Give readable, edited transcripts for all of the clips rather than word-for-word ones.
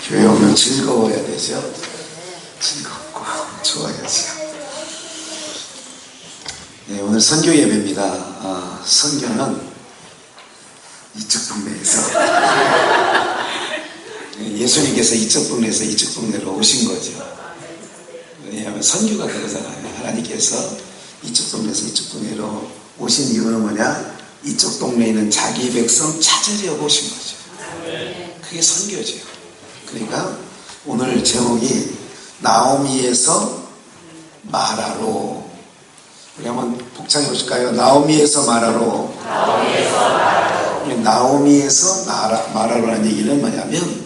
교회 오면 즐거워야 되죠. 즐겁고 좋아야죠. 네, 오늘 선교 예배입니다. 선교는 이쪽 동네에서 예수님께서 이쪽 동네에서 이쪽 동네로 오신 거죠. 왜냐하면 선교가 그러잖아요. 하나님께서 이쪽 동네에서 이쪽 동네로 오신 이유는 뭐냐? 이쪽 동네에 있는 자기 백성 찾으려고 오신 거죠. 그게 선교죠. 그러니까 오늘 제목이 나오미에서 마라로. 우리 한번 복창해 보실까요? 나오미에서 마라로. 나오미에서 마라로라는 얘기는 뭐냐면,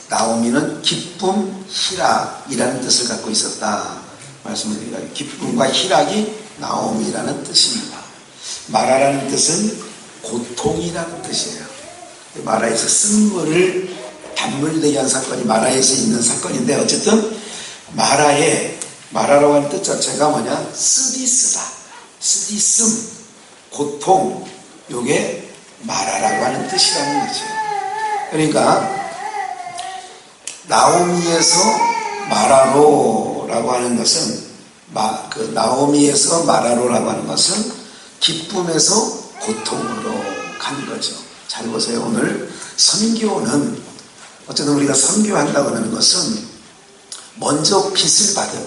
나오미는 기쁨, 희락이라는 뜻을 갖고 있었다 말씀을 드립니다. 기쁨과 희락이 나오미라는 뜻입니다. 마라라는 뜻은 고통이라는 뜻이에요. 마라에서 쓴물을 단물되게 한 사건이 마라에서 있는 사건인데, 어쨌든 마라라고 하는 뜻 자체가 뭐냐? 쓰디쓰다, 쓰디씀, 고통, 요게 마라라고 하는 뜻이라는 거죠. 그러니까 나오미에서 마라로라고 하는 것은 나오미에서 마라로라고 하는 것은 기쁨에서 고통으로 간 거죠. 잘 보세요. 오늘 선교는 어쨌든 우리가 선교한다고 하는 것은 먼저 빛을 받은,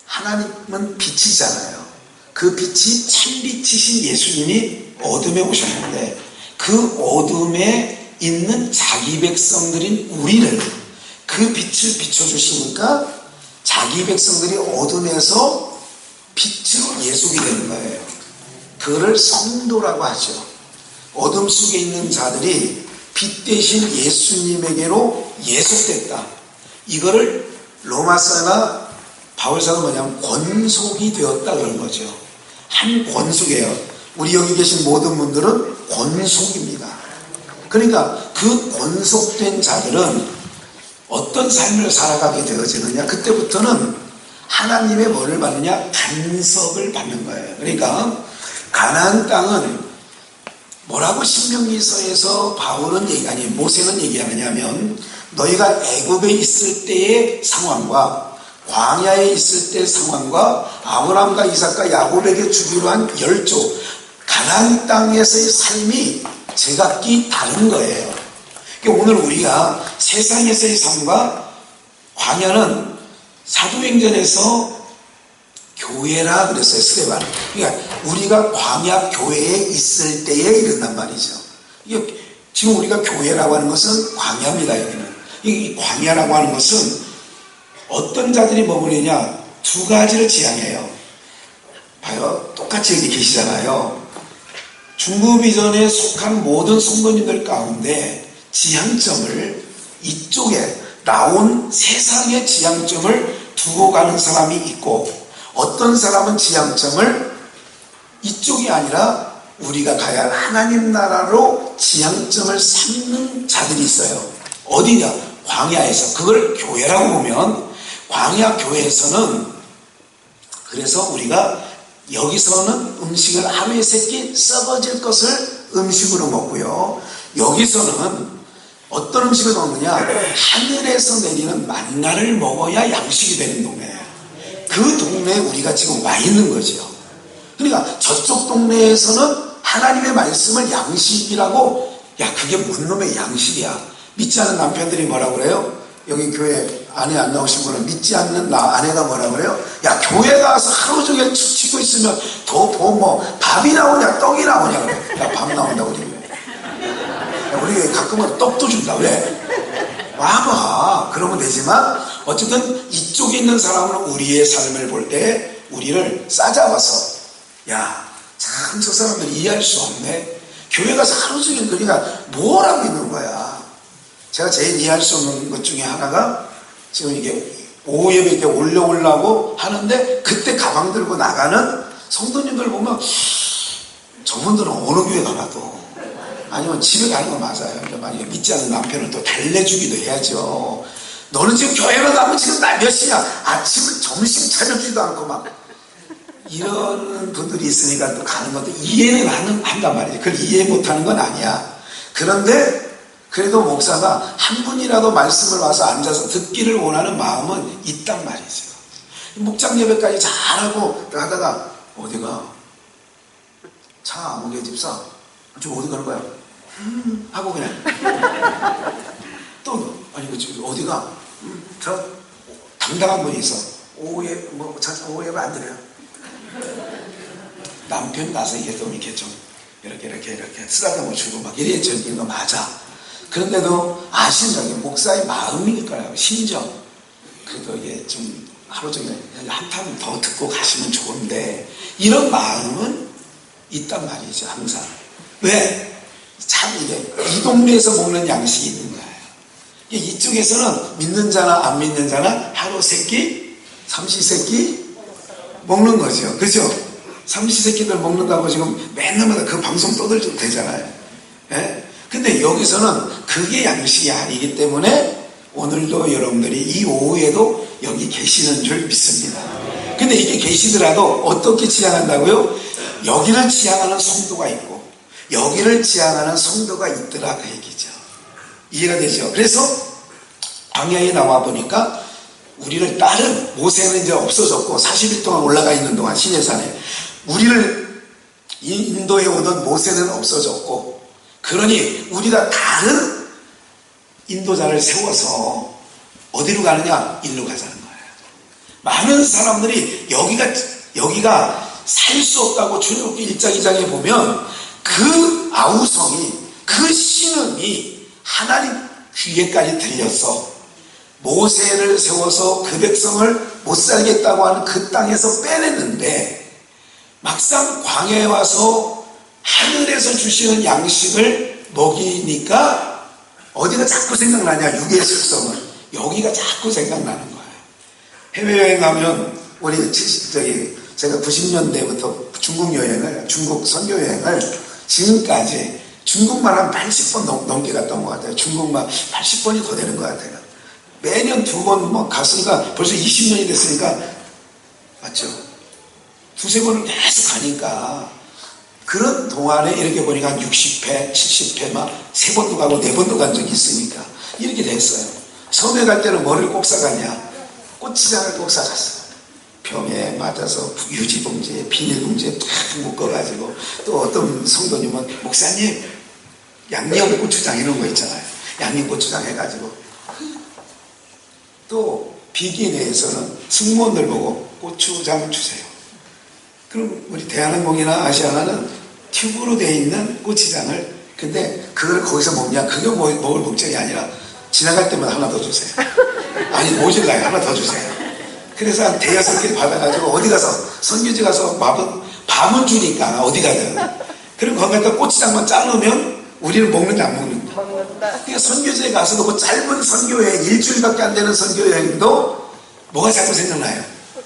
하나님은 빛이잖아요. 그 빛이 참빛이신 예수님이 어둠에 오셨는데, 그 어둠에 있는 자기 백성들인 우리를 그 빛을 비춰주시니까 자기 백성들이 어둠에서 빛으로 예속이 되는 거예요. 그거를 성도라고 하죠. 어둠 속에 있는 자들이 빛 대신 예수님에게로 예속됐다. 이거를 로마서나 바울서는 뭐냐면 권속이 되었다 그런 거죠. 한 권속이에요. 우리 여기 계신 모든 분들은 권속입니다. 그러니까 그 권속된 자들은 어떤 삶을 살아가게 되어지느냐? 그때부터는 하나님의 뭐를 받느냐? 간섭을 받는 거예요. 그러니까 가나안 땅은 뭐라고 신명기서에서 모세는 얘기하느냐면, 너희가 애굽에 있을 때의 상황과 광야에 있을 때의 상황과 아브라함과 이삭과 야곱에게 주기로 한 열조 가나안 땅에서의 삶이 제각기 다른 거예요. 그러니까 오늘 우리가 세상에서의 삶과 광야는 사도행전에서 교회라 그랬어요. 스데반. 그러니까 우리가 광야 교회에 있을 때에 이른단 말이죠. 이게 지금 우리가 교회라고 하는 것은 광야입니다. 여기는 이 광야라고 하는 것은 어떤 자들이 머무르냐? 두 가지를 지향해요. 봐요. 똑같이 여기 계시잖아요. 중보비전에 속한 모든 성도님들 가운데 지향점을 이쪽에 나온 세상의 지향점을 두고 가는 사람이 있고, 어떤 사람은 지향점을 이쪽이 아니라 우리가 가야 할 하나님 나라로 지향점을 삼는 자들이 있어요. 어디냐? 광야에서. 그걸 교회라고 보면, 광야 교회에서는, 그래서 우리가 여기서는 음식을 하루에 3끼 썩어질 것을 음식으로 먹고요, 여기서는 어떤 음식을 먹느냐? 하늘에서 내리는 만나를 먹어야 양식이 되는 동네예요. 그 동네에 우리가 지금 와 있는 거죠. 그러니까 저쪽 동네에서는 하나님의 말씀을 양식이라고, 그게 뭔 놈의 양식이야. 믿지 않는 남편들이 뭐라고 그래요? 여기 교회 아내 안 나오신 분은 믿지 않는 아내가 뭐라고 그래요? 교회 가서 하루 종일 치고 있으면 밥이 나오냐 떡이 나오냐 그래. 밥 나온다 우리 교회. 우리 교회 가끔은 떡도 준다. 왜? 와봐. 그러면 되지만 어쨌든 이쪽에 있는 사람은 우리의 삶을 볼 때 우리를 싸잡아서, 참 저 사람들 이해할 수 없네. 교회 가서 하루 종일 그러니까 뭘 하고 있는 거야. 제가 제일 이해할 수 없는 것 중에 하나가, 지금 이게 오후 예배 이렇게 올려오려고 하는데 그때 가방 들고 나가는 성도님들 보면 저분들은 어느 교회 가봐도, 아니면 집에 가는 거 맞아요. 만약에 믿지 않는 남편을 또 달래주기도 해야죠. 너는 지금 교회로 가면 지금 몇 시냐? 아침을 점심 차려주지도 않고 막 이런 분들이 있으니까 또 가는 것도 이해는 한단 말이에요. 그걸 이해 못하는 건 아니야. 그런데 그래도 목사가 한 분이라도 말씀을 와서 앉아서 듣기를 원하는 마음은 있단 말이죠. 목장 예배까지 잘하고 하다가 어디가 차 목회 집사 좀 어디 가는 거야? 하고 그냥 또 아니 그 어디가 저 당당한 분이 있어. 오후에 오후에 안 드려요. 남편 나서 이게 좀 이렇게 좀 이렇게 쓰다듬어 주고 막 이래 저기는 거 맞아. 그런데도 아시는 목사의 마음이니까요. 심정. 그래도 이게 좀 하루 종일 한탄 더 듣고 가시면 좋은데 이런 마음은 있단 말이죠. 항상. 왜? 참 이게 이 동네에서 먹는 양식이 있는 거예요. 이쪽에서는 믿는 자나 안 믿는 자나 하루 세 끼, 삼시세끼 먹는 거죠. 그죠? 삼시세끼들 먹는다고 지금 맨날마다 그 방송 떠들어도 되잖아요. 예? 근데 여기서는 그게 양식이 아니기 때문에 오늘도 여러분들이 이 오후에도 여기 계시는 줄 믿습니다. 근데 이게 계시더라도 어떻게 지향한다고요? 여기를 지향하는 성도가 있고 여기를 지향하는 성도가 있더라 그 얘기죠. 이해가 되죠? 그래서 광야에 나와 보니까 우리를 따른 모세는 이제 없어졌고 40일 동안 올라가 있는 동안 시내산에 우리를 인도해 오던 모세는 없어졌고 그러니 우리가 다른 인도자를 세워서 어디로 가느냐? 일로 가자는 거예요. 많은 사람들이 여기가 살 수 없다고 출애굽기 1장 2장에 보면 그 아우성이 그 신음이 하나님 귀에까지 들려서 모세를 세워서 그 백성을 못 살겠다고 하는 그 땅에서 빼냈는데 막상 광야에 와서 하늘에서 주시는 양식을 먹이니까 어디가 자꾸 생각나냐? 육의 속성을. 여기가 자꾸 생각나는 거예요. 해외여행 가면 우리 제가 90년대부터 중국 선교여행을 지금까지 중국만 한 80번 넘게 갔던 것 같아요. 중국만 80번이 더 되는 것 같아요. 매년 2번 갔으니까 벌써 20년이 됐으니까 맞죠? 2-3번을 계속 가니까 그런 동안에 이렇게 보니까 한 60회, 70회 막 3번도 가고 4번도 간 적이 있으니까 이렇게 됐어요. 섬에 갈 때는 뭐를 꼭 사갔냐? 꽃시장을 꼭 사갔어요. 병에 맞아서 유지봉지에 비닐봉지에 탁 묶어가지고 또 어떤 성도님은 목사님 양념 고추장 이런 거 있잖아요. 양념 고추장 해가지고 또 비기내에서는 승무원들 보고 고추장 주세요. 그럼 우리 대한항공이나 아시아나는 튜브로 되어 있는 고추장을 근데 그걸 거기서 먹냐? 그게 먹을 목적이 아니라 지나갈 때마다 하나 더 주세요. 아니 모질라요. 하나 더 주세요. 그래서 한 5-6개 받아가지고 어디 가서 선교지 가서 밥은 주니까 어디 가든 그럼 거기다 고추장만 짜놓으면 우리는 먹는데 안 먹는다. 그러니까 선교지에 가서도 그 짧은 선교여행 일주일밖에 안 되는 선교여행도 뭐가 자꾸 생각나요?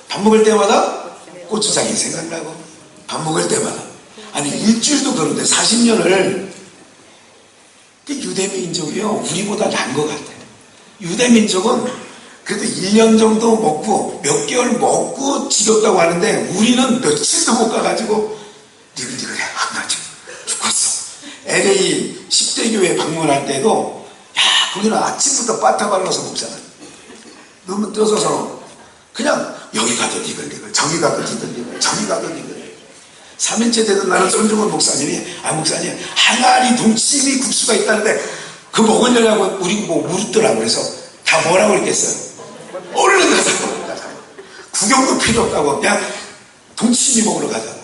밥 먹을 때마다 고추장이 생각나고 밥 먹을 때마다 아니 일주일도 그런데 40년을 유대민족이요 우리보다 나은 것 같아요. 유대민족은 그래도 1년 정도 먹고 몇 개월 먹고 지겹다고 하는데 우리는 며칠도 못 가가지고 니글니글해. 나 지금 죽었어. LA 10대 교회 방문할 때도 야 거기는 아침부터 바타 발라서 먹잖아. 너무 떠서서 그냥 여기 가도 니글니글 저기 가도 니글니글 저기 가도 니글 3년째 되던 나는 손중원 목사님이 목사님 항아리 동치미 국수가 있다는데 그거 먹으려고 우리 뭐 물었더라고. 그래서 다 뭐라고 그랬겠어요. 얼른 가자. 구경도 필요 없다고 그냥 동치미 먹으러 가자.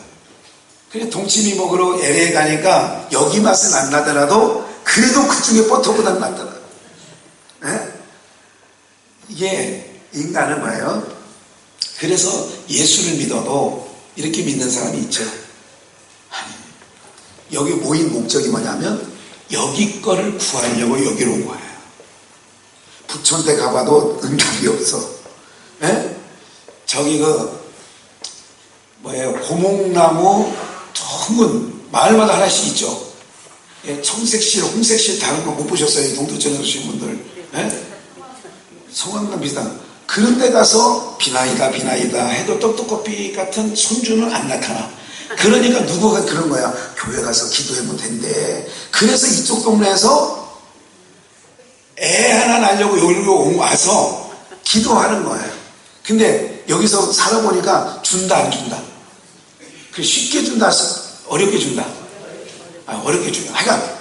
그래 동치미 먹으러 LA 가니까 여기 맛은 안 나더라도 그래도 그 중에 버터보다는 낫더라. 네? 이게 인간은 뭐예요? 그래서 예수를 믿어도 이렇게 믿는 사람이 있죠. 아니, 여기 모인 목적이 뭐냐면 여기 거를 구하려고 여기로 온 거예요. 부천대 가봐도 응답이 없어. 예? 저기 고목나무 둥근 마을마다 하나씩 있죠. 예, 청색실, 홍색실 다른 거 못 보셨어요? 동두천에 오신 분들. 예? 성황당 비슷한 그런 데 가서 비나이다 해도 떡떡커피 같은 손주는 안 나타나. 그러니까 누구가 그런 거야. 교회 가서 기도하면 된대. 그래서 이쪽 동네에서 애 하나 낳으려고 여기로 와서 기도하는 거예요. 근데 여기서 살아보니까 준다 안 준다? 쉽게 준다 어렵게 준다? 어렵게 준다. 하여간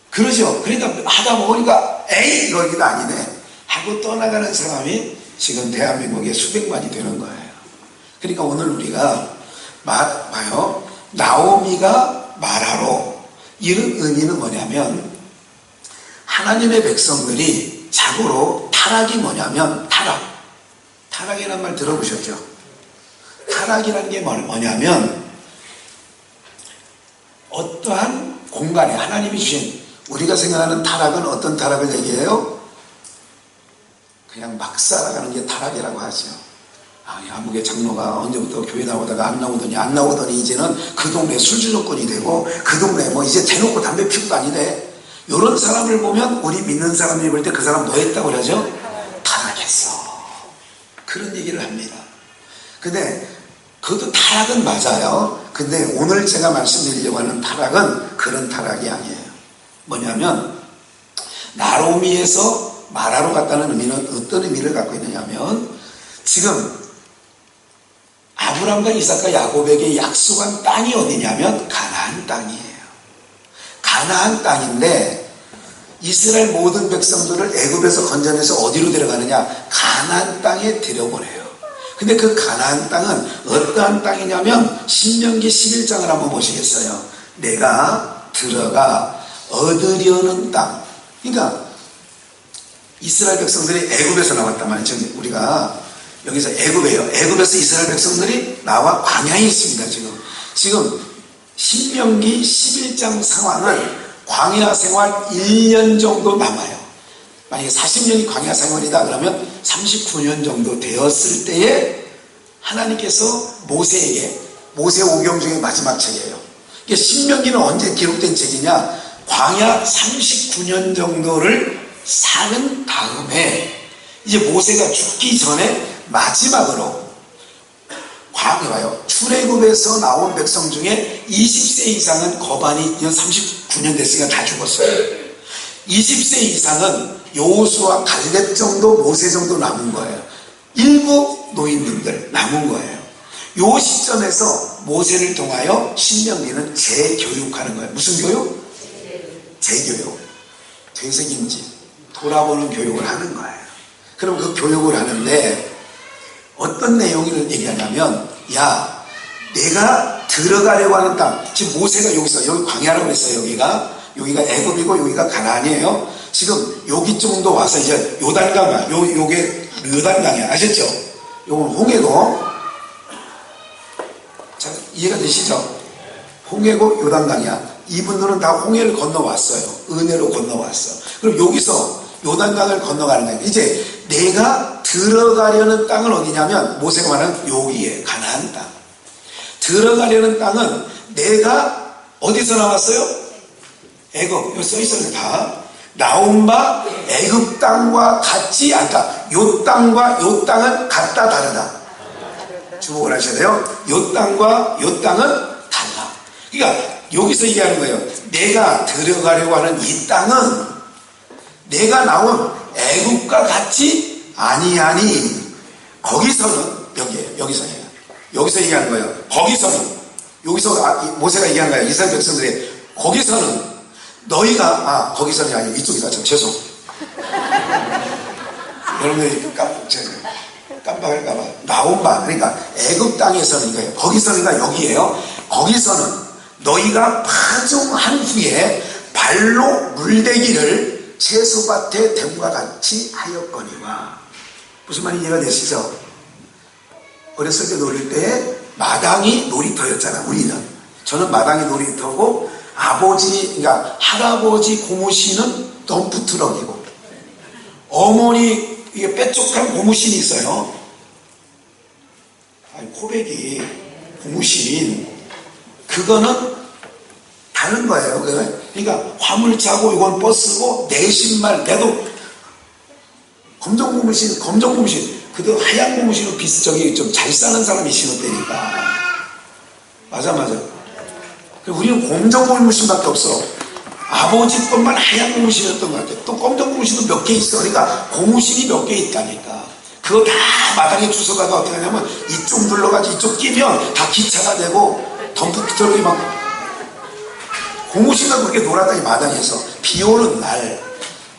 그러죠. 그러니까 하다 보니까 에이 이거 아니네 하고 떠나가는 사람이 지금 대한민국에 수백만이 되는 거예요. 그러니까 오늘 우리가 봐요. 나오미가 말하러 이런 의미는 뭐냐면 하나님의 백성들이 자고로 타락이 뭐냐면 타락이라는 말 들어보셨죠? 타락이라는 게 뭐냐면 어떠한 공간에 하나님이 주신 우리가 생각하는 타락은 어떤 타락을 얘기해요? 그냥 막 살아가는 게 타락이라고 하죠. 야무개 장로가 언제부터 교회 나오다가 안 나오더니 이제는 그 동네 술주정권이 되고 그 동네 이제 대놓고 담배 피우고 다니네. 이런 사람을 보면 우리 믿는 사람이 볼 때 그 사람 뭐 했다고 그러죠? 타락했어. 그런 얘기를 합니다. 근데 그것도 타락은 맞아요. 근데 오늘 제가 말씀드리려고 하는 타락은 그런 타락이 아니에요. 뭐냐면 나로미에서 말하러 갔다는 의미는 어떤 의미를 갖고 있느냐면 지금 아브람과 이삭과 야곱에게 약속한 땅이 어디냐면 가나안 땅이에요. 가나안 땅인데 이스라엘 모든 백성들을 애굽에서 건져내서 어디로 데려가느냐? 가나안 땅에 데려보내요. 근데 그 가나안 땅은 어떠한 땅이냐면 신명기 11장을 한번 보시겠어요? 내가 들어가 얻으려는 땅. 그러니까 이스라엘 백성들이 애굽에서 나왔단 말이죠. 우리가 여기서 애굽이에요. 애굽에서 이스라엘 백성들이 나와 광야에 있습니다. 지금 신명기 11장 상황은 광야 생활 1년 정도 남아요. 만약에 40년이 광야 생활이다 그러면 39년 정도 되었을 때에 하나님께서 모세에게, 모세 오경 중에 마지막 책이에요. 신명기는 언제 기록된 책이냐? 광야 39년 정도를 사는 다음에 이제 모세가 죽기 전에 마지막으로 광야요. 출애굽에서 나온 백성 중에 20세 이상은 거반이 39년 됐으니까 다 죽었어요. 20세 이상은 여호수아 갈렙 정도, 모세 정도 남은 거예요. 일부 노인들 남은 거예요. 요 시점에서 모세를 통하여 신명기는 재교육하는 거예요. 무슨 교육? 재교육. 되새김질, 돌아보는 교육을 하는 거예요. 그럼 그 교육을 하는데 어떤 내용을 얘기하냐면, 야, 내가 들어가려고 하는 땅. 지금 모세가 여기 광야라고 했어요. 여기가 애굽이고 여기가 가나안이에요. 지금 여기 정도 와서 이제 요단강, 요게 요단강이야. 아셨죠? 요건 홍해고. 자, 이해가 되시죠? 홍해고 요단강이야. 이분들은 다 홍해를 건너왔어요. 은혜로 건너왔어. 그럼 여기서 요단강을 건너가는 거예요. 이제 내가 들어가려는 땅은 어디냐면 모세가 말하는 여기에 가나안 땅. 들어가려는 땅은 내가 어디서 나왔어요? 애굽. 여기 써있어요. 다 나온 바 애굽 땅과 같지 않다. 요 땅과 요 땅은 같다 다르다. 주목을 하셔야 돼요. 요 땅과 요 땅은 달라. 그러니까 여기서 얘기하는 거예요. 내가 들어가려고 하는 이 땅은 내가 나온 애굽과 같이 아니하니. 거기서는 여기서 얘기하는 거예요. 거기서는 여기서 모세가 얘기하는 거예요. 이스라엘 백성들이 거기서는 너희가 거기서는 아니고 이쪽이다. 죄송. 여러분들이 깜빡할까봐 나온 바 그러니까 애굽 땅에서는 이거예요. 거기서는가 여기에요. 거기서는 너희가 파종한 후에 발로 물대기를 채소밭에 댐과 같이 하였거니와. 무슨 말인지 이해가 되시죠? 어렸을 때 놀릴 때 마당이 놀이터였잖아. 우리는. 저는 마당이 놀이터고 그러니까 할아버지 고무신은 덤프트럭이고 어머니 이게 뾰족한 고무신이 있어요. 코백이 고무신 그거는 다른 거예요. 그러니까 화물차고 이건 버스고 내 신발 내도 검정 고무신 그도 하얀 고무신은 비슷하게 좀 잘 사는 사람이 신었다니까. 맞아. 우리는 검정 고무신밖에 없어. 아버지 것만 하얀 고무신이었던 것 같아요. 또 검정 고무신도 몇 개 있어. 그러니까 고무신이 몇 개 있다니까. 그거 다 마당에 주워다가 어떻게 하냐면 이쪽 눌러가지고 이쪽 끼면 다 기차가 되고 덤프트럭이 막 고무신가 그렇게 놀았더니 마당에서 비 오는 날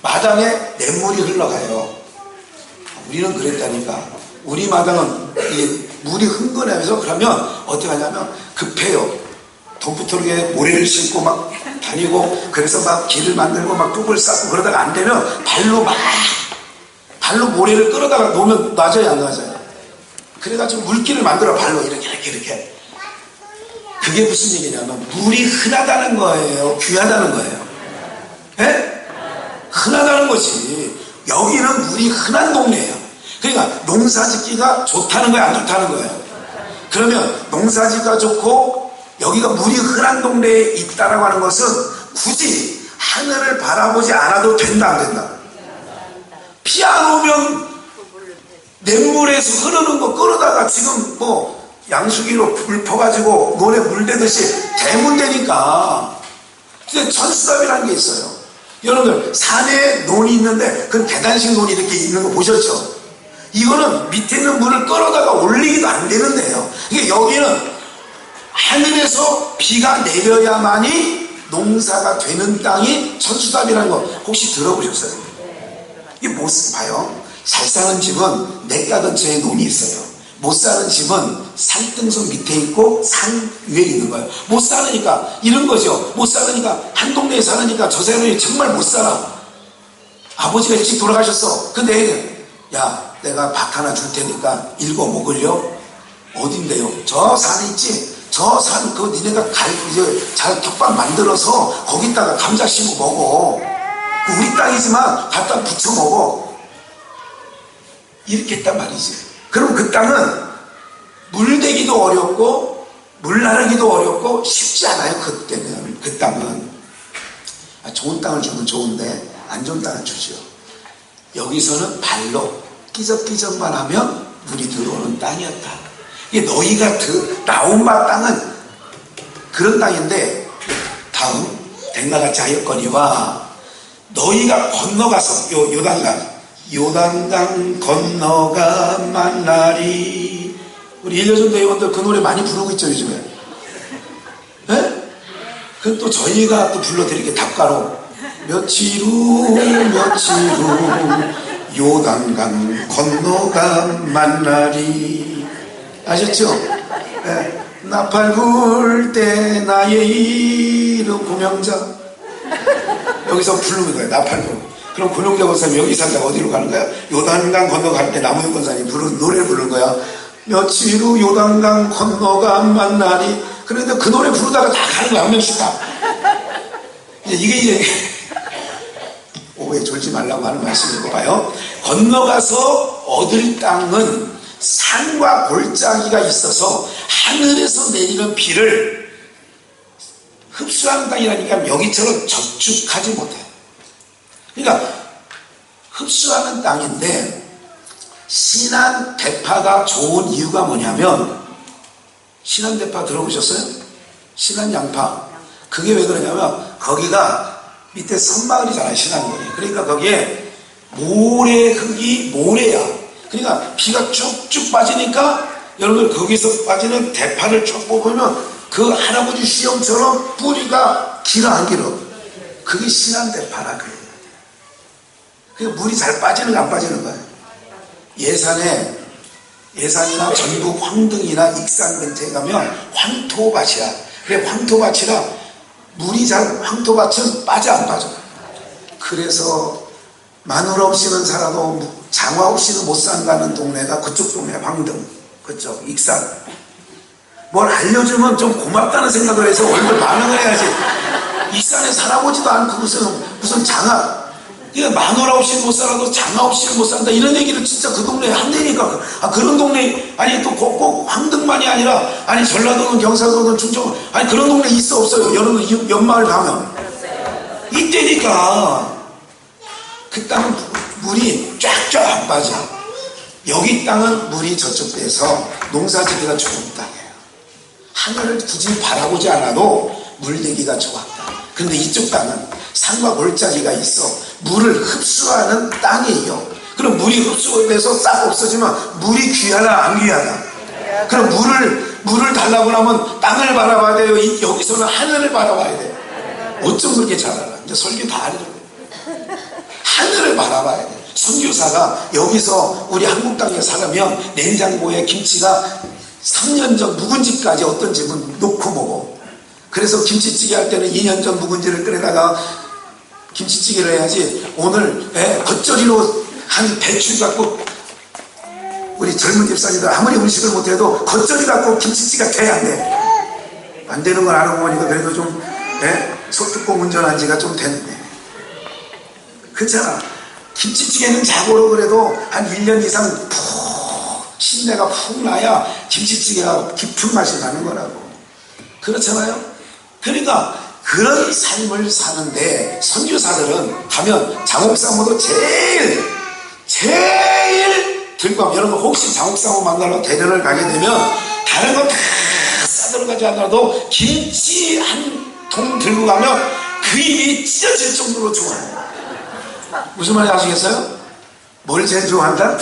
마당에 냇물이 흘러가요. 우리는 그랬다니까. 우리 마당은 이 물이 흥건하면서 그러면 어떻게 하냐면 급해요. 덤프트럭에 모래를 싣고 막 다니고 그래서 막 길을 만들고 막 뚝을 쌓고 그러다가 안 되면 발로 모래를 끌어다가 놓으면 낮아요, 안 낮아요? 그래가지고 물길을 만들어 발로 이렇게. 그게 무슨 얘기냐면 물이 흔하다는 거예요, 귀하다는 거예요. 예? 흔하다는 거지. 여기는 물이 흔한 동네예요. 그러니까 농사짓기가 좋다는 거예요, 안 좋다는 거예요? 그러면 농사짓기가 좋고 여기가 물이 흔한 동네에 있다라고 하는 것은 굳이 하늘을 바라보지 않아도 된다, 안 된다? 비 안 오면 냇물에서 흐르는 거 끌어다가 지금 뭐 양수기로 불 퍼가지고 논에 물대듯이 대문대니까. 근데 천수답이라는 게 있어요. 여러분들 산에 논이 있는데 그 계단식 논이 이렇게 있는 거 보셨죠? 이거는 밑에 있는 물을 끌어다가 올리기도 안 되는데요. 이게 여기는 하늘에서 비가 내려야만이 농사가 되는 땅이 천수답이라는 거 혹시 들어보셨어요? 이게 못 봐요. 잘 사는 집은 냇가 근처에 논이 있어요. 못 사는 집은 산등성 밑에 있고 산 위에 있는 거예요. 못 사니까 이런 거죠. 못 사니까 한 동네에 사니까 저 사람이 정말 못 살아. 아버지가 일찍 돌아가셨어. 근데 야, 내가 밥 하나 줄 테니까 읽어 먹으려? 어딘데요? 저 산 있지? 저 산 그거 니네가 잘 텃밭 만들어서 거기다가 감자 심고 먹어. 우리 땅이지만 갖다 부쳐 먹어. 이렇게 했단 말이지. 그럼 그 땅은 물대기도 어렵고 물 나르기도 어렵고 쉽지 않아요. 그때는 그 땅은 좋은 땅을 주면 좋은데 안 좋은 땅을 주죠. 여기서는 발로 끼적끼적만 하면 물이 들어오는 땅이었다. 이게 너희가 나온 바 땅은 그런 땅인데 다음 댕가같이 하였거니와 너희가 건너가서 요단강 건너가 만나리. 우리 1년 전도 회원들 그 노래 많이 부르고 있죠 요즘에. 예? 그럼 또 저희가 또 불러드릴게. 답가로 며칠 후 요단강 건너가 만나리. 아셨죠? 예. 나팔 불 때 나의 이름 고명자. 여기서 부르는 거예요. 나팔 불. 그럼 고명자 권사님 여기 살다가 어디로 가는 거야? 요단강 건너갈 때 나무현 권사님 노래를 부르는 거야. 며칠 후 요단강 건너가 만나리. 그런데 그 노래 부르다가 다 가는 거야. 한 명씩 다. 이게 이제 오해 졸지 말라고 하는 말씀이고 봐요. 건너가서 얻을 땅은 산과 골짜기가 있어서 하늘에서 내리는 비를 흡수하는 땅이라니까 여기처럼 저축하지 못해요. 그러니까 흡수하는 땅인데 신안 대파가 좋은 이유가 뭐냐면 신안 대파 들어보셨어요? 신안 양파. 그게 왜 그러냐면 거기가 밑에 섬마을이잖아요. 신안군이. 그러니까 거기에 모래흙이 모래야. 그러니까 비가 쭉쭉 빠지니까 여러분 거기서 빠지는 대파를 쭉 뽑으면 그 할아버지 시험처럼 뿌리가 길어 안 길어? 그게 신안 대파라 그래요. 그게 물이 잘 빠지는 거 안 빠지는 거예요. 예산이나 전북 황등이나 익산 근처에 가면 황토밭이야. 그래 황토밭이라 물이 잘 황토밭은 빠져 안 빠져. 그래서 마늘 없이는 살아도 장화 없이는 못 산다는 동네가 그쪽 동네 황등 그쪽 익산. 뭘 알려주면 좀 고맙다는 생각을 해서 얼굴 반응을 해야지. 익산에 살아보지도 않고 무슨 장화 이게 마늘 없이는 못 살아도 장화 없이는 못 산다 이런 얘기를 진짜 그 동네에 한대니까 그런 동네 아니 또 꼭 황등만이 아니라 아니 전라도는 경상도는 충청 아니 그런 동네 있어 없어요? 여러분 옆마을 가면 이때니까 그 땅은 물이 쫙쫙 안 빠져. 여기 땅은 물이 저쪽 돼서 농사짓기가 좋은 땅이에요. 하늘을 굳이 바라보지 않아도 물대기가 좋았다. 근데 이쪽 땅은 산과 골짜기가 있어 물을 흡수하는 땅이에요. 그럼 물이 흡수돼서 싹 없어지면 물이 귀하나 안 귀하나? 그럼 물을 달라고 하면 땅을 바라봐야 돼요? 여기서는 하늘을 바라봐야 돼요? 어쩜 그렇게 잘 알아? 이제 설교 다 알죠. 하늘을 바라봐야 돼. 선교사가 여기서 우리 한국 땅에 살면 냉장고에 김치가 3년 전 묵은지까지 어떤 집은 놓고 먹어. 그래서 김치찌개 할 때는 2년 전 묵은지를 끓여다가 김치찌개를 해야지. 오늘 겉절이로 한 배추 갖고 우리 젊은 집사님들 아무리 음식을 못해도 겉절이 갖고 김치찌개가 돼야 안 돼. 안 되는 걸 알고 보니까 그래도 좀 소뚜껑 운전한 지가 좀 됐네. 그렇잖아. 김치찌개는 자고로 그래도 한 1년 이상 푹 신내가 푹 나야 김치찌개가 깊은 맛이 나는 거라고. 그렇잖아요. 그러니까 그런 삶을 사는데 선교사들은 가면 장옥사모도 제일 들고 여러분 혹시 장옥사모 만나러 대전을 가게 되면 다른 거 다 싸들어가지 않아도 김치 한 통 들고 가면 그 입이 찢어질 정도로 좋아해요. 무슨 말인지 아시겠어요? 뭘 제일 좋아한다?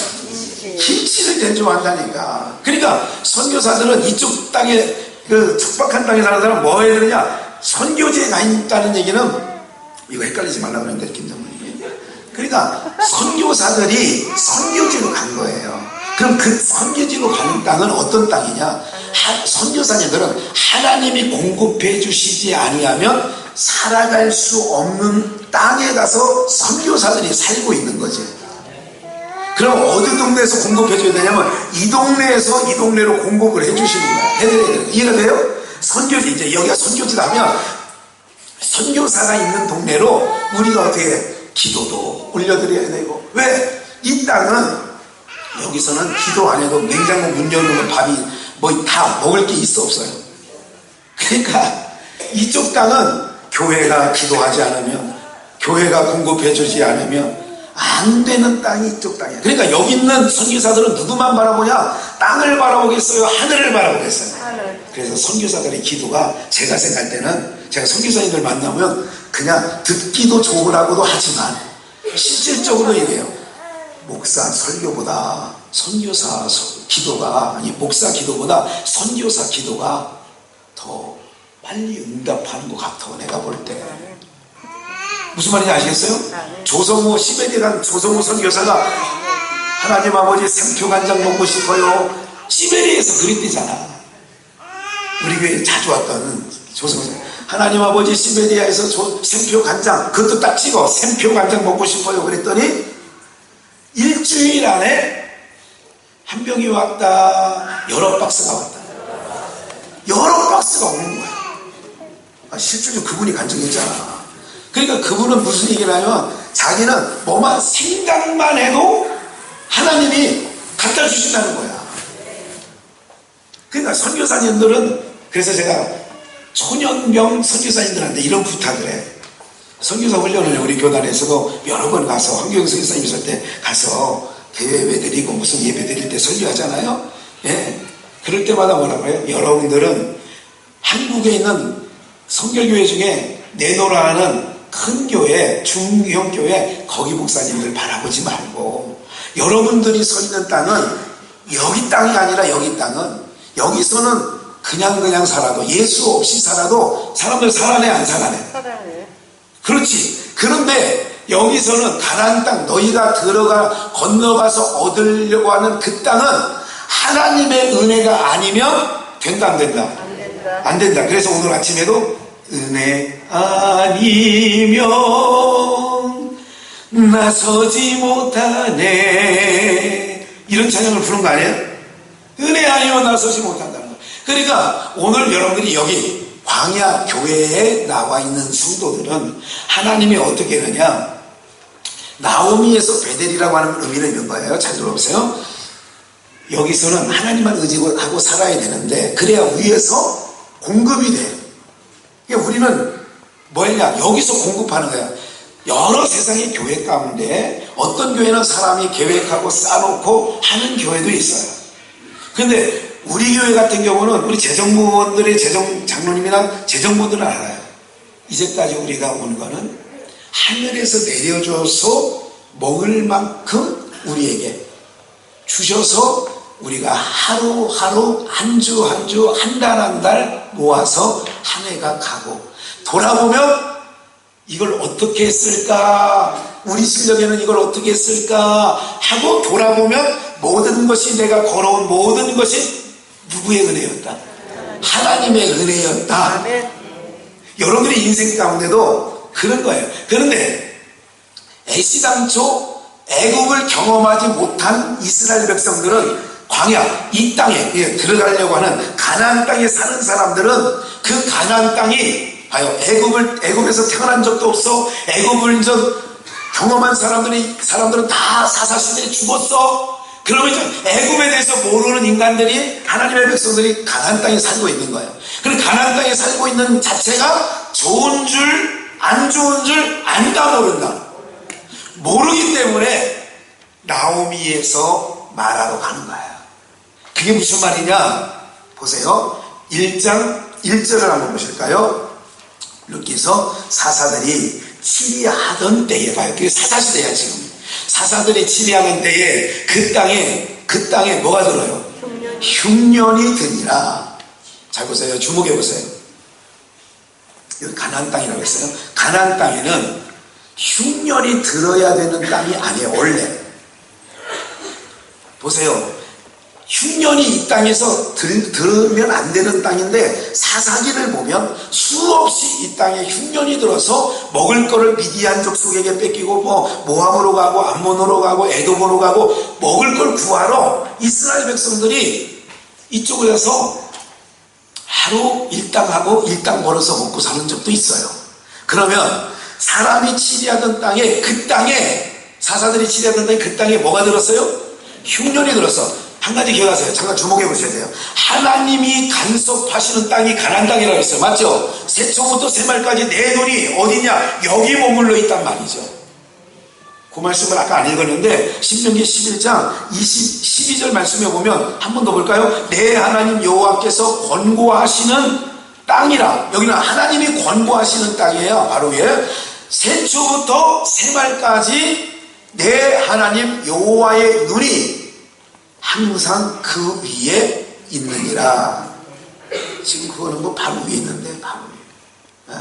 김치를 제일 좋아한다니까. 그러니까 선교사들은 이쪽 땅에 그 척박한 땅에 사는 사람 뭐 해야 되느냐? 선교지에 가 있다는 얘기는 이거 헷갈리지 말라고 그랬는데 김정은이. 그러니까 선교사들이 선교지로 간 거예요. 그럼 그 선교지로 가는 땅은 어떤 땅이냐? 선교사님들은 하나님이 공급해 주시지 아니하면 살아갈 수 없는 땅에 가서 선교사들이 살고 있는 거지. 그럼 어디 동네에서 공급해 줘야 되냐면 이 동네에서 이 동네로 공급을 해 주시는 거야. 해드려야 돼요. 이해가 돼요? 선교지, 이제 여기가 선교지라면 선교사가 있는 동네로 우리가 어떻게 해? 기도도 올려드려야 되고. 왜? 이 땅은 여기서는 기도 안 해도 냉장고 문 열면 밥이 뭐 다 먹을 게 있어 없어요? 그러니까 이쪽 땅은 교회가 기도하지 않으면, 교회가 공급해 주지 않으면 안 되는 땅이 이쪽 땅이야. 그러니까 여기 있는 선교사들은 누구만 바라보냐? 땅을 바라보겠어요? 하늘을 바라보겠어요? 하늘. 그래서 선교사들의 기도가 제가 생각할 때는, 제가 선교사님들 만나면 그냥 듣기도 좋으라고도 하지만 실질적으로 얘기해요. 목사 설교보다 선교사 기도가, 아니 목사 기도보다 선교사 기도가 더 빨리 응답하는 것 같아. 내가 볼 때. 무슨 말인지 아시겠어요? 조성호, 시베리에 간 조성호 선교사가 하나님 아버지 생표 간장 먹고 싶어요. 시베리에서 그랬대잖아. 우리 교회에 자주 왔던 조성호 선교사. 하나님 아버지 시베리아에서 생표 간장, 그것도 딱 찍어. 생표 간장 먹고 싶어요. 그랬더니 일주일 안에 한 병이 왔다. 여러 박스가 왔다. 여러 박스가 오는 거야. 실제로 그분이 간증했잖아. 그러니까 그분은 무슨 얘기를 하냐면 자기는 뭐만 생각만 해도 하나님이 갖다 주신다는 거야. 그러니까 선교사님들은, 그래서 제가 초년병 선교사님들한테 이런 부탁을 해. 선교사 훈련을 우리 교단에서도 여러 번 가서 황교영 선교사님 있을 때 가서 대회 예배 드리고 무슨 예배 드릴 때 설교하잖아요. 예. 그럴 때마다 뭐라고 해요? 여러분들은 한국에 있는 성결교회 중에 내노라 하는 큰 교회, 중형 교회, 거기 목사님들 바라보지 말고 여러분들이 서 있는 땅은 여기 땅이 아니라 여기 땅은, 여기서는 그냥 살아도, 예수 없이 살아도 사람들 살아내 안 살아내? 살아내. 그렇지. 그런데 여기서는 가나안 땅, 너희가 건너가서 얻으려고 하는 그 땅은 하나님의 은혜가 아니면 된다 안 된다? 안 된다. 안 된다. 그래서 오늘 아침에도 은혜 아니면 나서지 못하네, 이런 찬양을 부른 거 아니에요? 은혜 아니면 나서지 못한다는 거. 그러니까 오늘 여러분들이 여기 광야 교회에 나와 있는 성도들은 하나님이 어떻게 하느냐, 나오미에서 베델이라고 하는 의미는 이런 거예요. 잘 들어보세요. 여기서는 하나님만 의지하고 살아야 되는데 그래야 위에서 공급이 돼요. 그러니까 우리는 뭐냐, 여기서 공급하는 거야. 여러 세상의 교회 가운데 어떤 교회는 사람이 계획하고 쌓아놓고 하는 교회도 있어요. 근데 우리 교회 같은 경우는 우리 재정부원들의 장로님이나 재정부들은 알아요. 이제까지 우리가 온 거는 하늘에서 내려줘서 먹을 만큼 우리에게 주셔서 우리가 하루하루 한 주 한 주 한 달 한 달 모아서 한 해가 가고 돌아보면 이걸 어떻게 했을까? 우리 실력에는 이걸 어떻게 했을까? 하고 돌아보면 모든 것이 내가 걸어온 모든 것이 누구의 은혜였다? 하나님의 은혜였다. 아멘. 여러분의 인생 가운데도 그런 거예요. 그런데 애시당초 애국을 경험하지 못한 이스라엘 백성들은 광야, 이 땅에 들어가려고 하는 가나안 땅에 사는 사람들은 그 가나안 땅이 봐요. 애굽에서 태어난 적도 없어. 애굽을 경험한 사람들은 다 사사시대에 죽었어. 그러면 이제 애굽에 대해서 모르는 인간들이 하나님의 백성들이 가나안 땅에 살고 있는 거예요. 그럼 가나안 땅에 살고 있는 자체가 좋은 줄, 안 좋은 줄 안다 모른다. 모르기 때문에 나오미에서 말하러 가는 거야. 그게 무슨 말이냐? 보세요. 1장 1절을 한번 보실까요? 이렇게서 사사들이 치리하던 때에 봐요. 그게 사사시대야 지금. 사사들이 치리하던 때에 그 땅에 뭐가 들어요? 흉년이 드니라. 잘 보세요. 주목해 보세요. 여기 가나안 땅이라고 했어요. 가나안 땅에는 흉년이 들어야 되는 땅이 아니에요. 원래 보세요. 흉년이 이 땅에서 들으면 안 되는 땅인데 사사기를 보면 수없이 이 땅에 흉년이 들어서 먹을 거를 미디안 족속에게 뺏기고 모압으로 가고 암몬으로 가고 에돔으로 가고 먹을 걸 구하러 이스라엘 백성들이 이쪽에 가서 하루 일당하고 일당 벌어서 먹고 사는 적도 있어요. 그러면 사람이 치리하던 땅에 사사들이 치리하던 땅에 그 땅에 뭐가 들었어요? 흉년이 들었어. 한 가지 기억하세요. 잠깐 주목해 보셔야 돼요. 하나님이 간섭하시는 땅이 가나안 땅이라고 했어요. 맞죠? 새초부터 새말까지 내 눈이 어디냐? 여기 머물러 있단 말이죠. 그 말씀을 아까 안 읽었는데 신명기 11장 12절 말씀에 보면 한 번 더 볼까요? 내 하나님 여호와께서 권고하시는 땅이라. 여기는 하나님이 권고하시는 땅이에요. 바로 위에 새초부터 새말까지 내 하나님 여호와의 눈이 항상 그 위에 있느니라. 지금 그거는 뭐 바로 위에 있는데 바로 위에.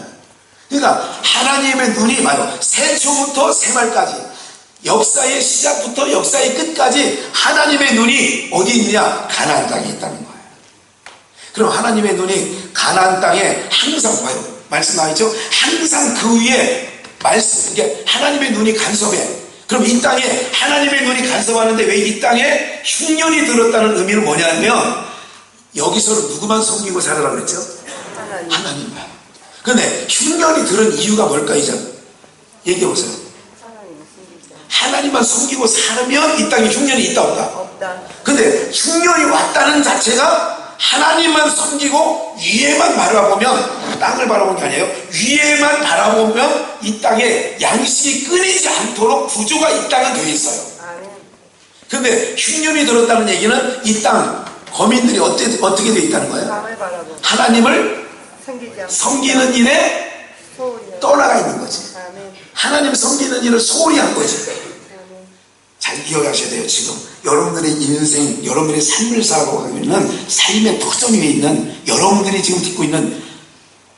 그러니까 하나님의 눈이 봐요. 새초부터 새말까지 역사의 시작부터 역사의 끝까지 하나님의 눈이 어디 있느냐? 가나안 땅에 있다는 거예요. 그럼 하나님의 눈이 가나안 땅에 항상 봐요. 말씀 나와있죠? 항상 그 위에 말씀, 이게 하나님의 눈이 간섭해. 그럼 이 땅에 하나님의 눈이 간섭하는데 왜 이 땅에 흉년이 들었다는 의미는 뭐냐면 여기서는 누구만 섬기고 살으라고 그랬죠? 하나님만. 그런데 흉년이 들은 이유가 뭘까 이제 얘기해 보세요. 하나님만 섬기고 살면 이 땅에 흉년이 있다 없다? 없다. 근데 흉년이 왔다는 자체가 하나님만 섬기고 위에만 바라보면, 땅을 바라보는 게 아니에요. 위에만 바라보면 이 땅에 양식이 끊이지 않도록 구조가 이 땅은 되어 있어요. 근데 흉년이 들었다는 얘기는 이 땅 거민들이 어떻게 되어 있다는 거예요? 하나님을 섬기는 일에 떠나가 있는 거지. 하나님 섬기는 일을 소홀히 한 거지. 잘 기억하셔야 돼요. 지금 여러분들의 인생, 여러분들의 삶을 살아가고 있는 삶의 독점 위에 있는 여러분들이 지금 듣고 있는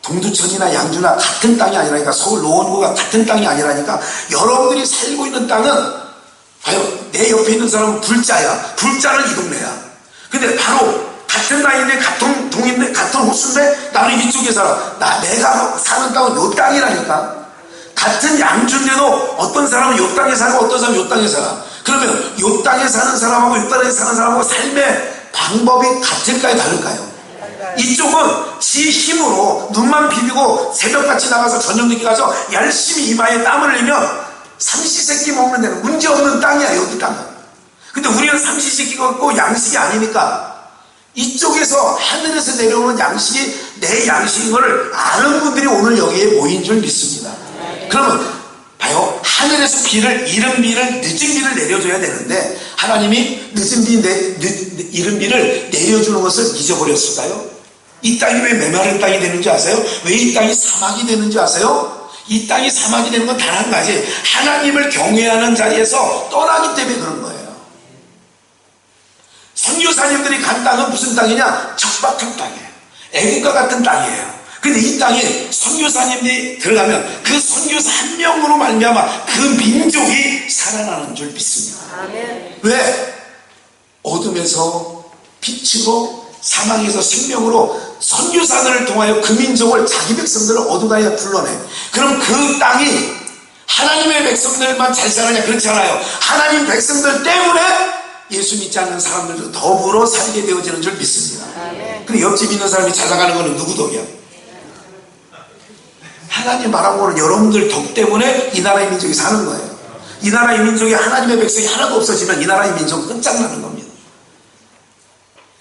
동두천이나 양주나 같은 땅이 아니라니까, 서울 노원구가 같은 땅이 아니라니까, 여러분들이 살고 있는 땅은 봐요. 내 옆에 있는 사람은 불자야. 불자는 이 동네야. 근데 바로 같은 나이인데 같은 동인데 같은 호수인데 나는 이쪽에 살아. 내가 사는 땅은 요 땅이라니까. 같은 양주인데도 어떤 사람은 요 땅에 살고 어떤 사람은 요 땅에 살아. 그러면 요 땅에 사는 사람하고 요 땅에 사는 사람하고 삶의 방법이 같을까요 다를까요? 이쪽은 지 힘으로 눈만 비비고 새벽같이 나가서 저녁 늦게 가서 열심히 이마에 땀을 흘리면 삼시세끼 먹는 데는 문제없는 땅이야. 여기 땅은. 근데 우리는 삼시세끼 먹고 양식이 아니니까 이쪽에서 하늘에서 내려오는 양식이 내 양식인 것을 아는 분들이 오늘 여기에 모인 줄 믿습니다. 그러면 봐요. 하늘에서 비를, 이른 비를, 늦은 비를 내려줘야 되는데 하나님이 이른 비를 내려주는 것을 잊어버렸을까요? 이 땅이 왜 메마른 땅이 되는지 아세요? 왜 이 땅이 사막이 되는지 아세요? 이 땅이 사막이 되는 건 단 한 가지, 하나님을 경외하는 자리에서 떠나기 때문에 그런 거예요. 선교사님들이 간 땅은 무슨 땅이냐? 척박한 땅이에요. 애국과 같은 땅이에요. 근데 이 땅에 선교사님들이 들어가면 그 선교사 한 명으로 말미암아 그 민족이 살아나는 줄 믿습니다. 아멘. 왜? 어둠에서 빛으로, 사망에서 생명으로 선교사들을 통하여 그 민족을, 자기 백성들을 어둠가에 불러내. 그럼 그 땅이 하나님의 백성들만 잘 살아냐? 그렇지 않아요. 하나님 백성들 때문에 예수 믿지 않는 사람들도 더불어 살게 되어지는 줄 믿습니다. 근데 옆집 있는 사람이 잘 나가는 것은 누구 덕이야? 하나님 바라보는 여러분들 덕 때문에 이 나라의 민족이 사는 거예요. 이 나라의 민족이 하나님의 백성이 하나도 없어지면 이 나라의 민족은 끝장나는 겁니다.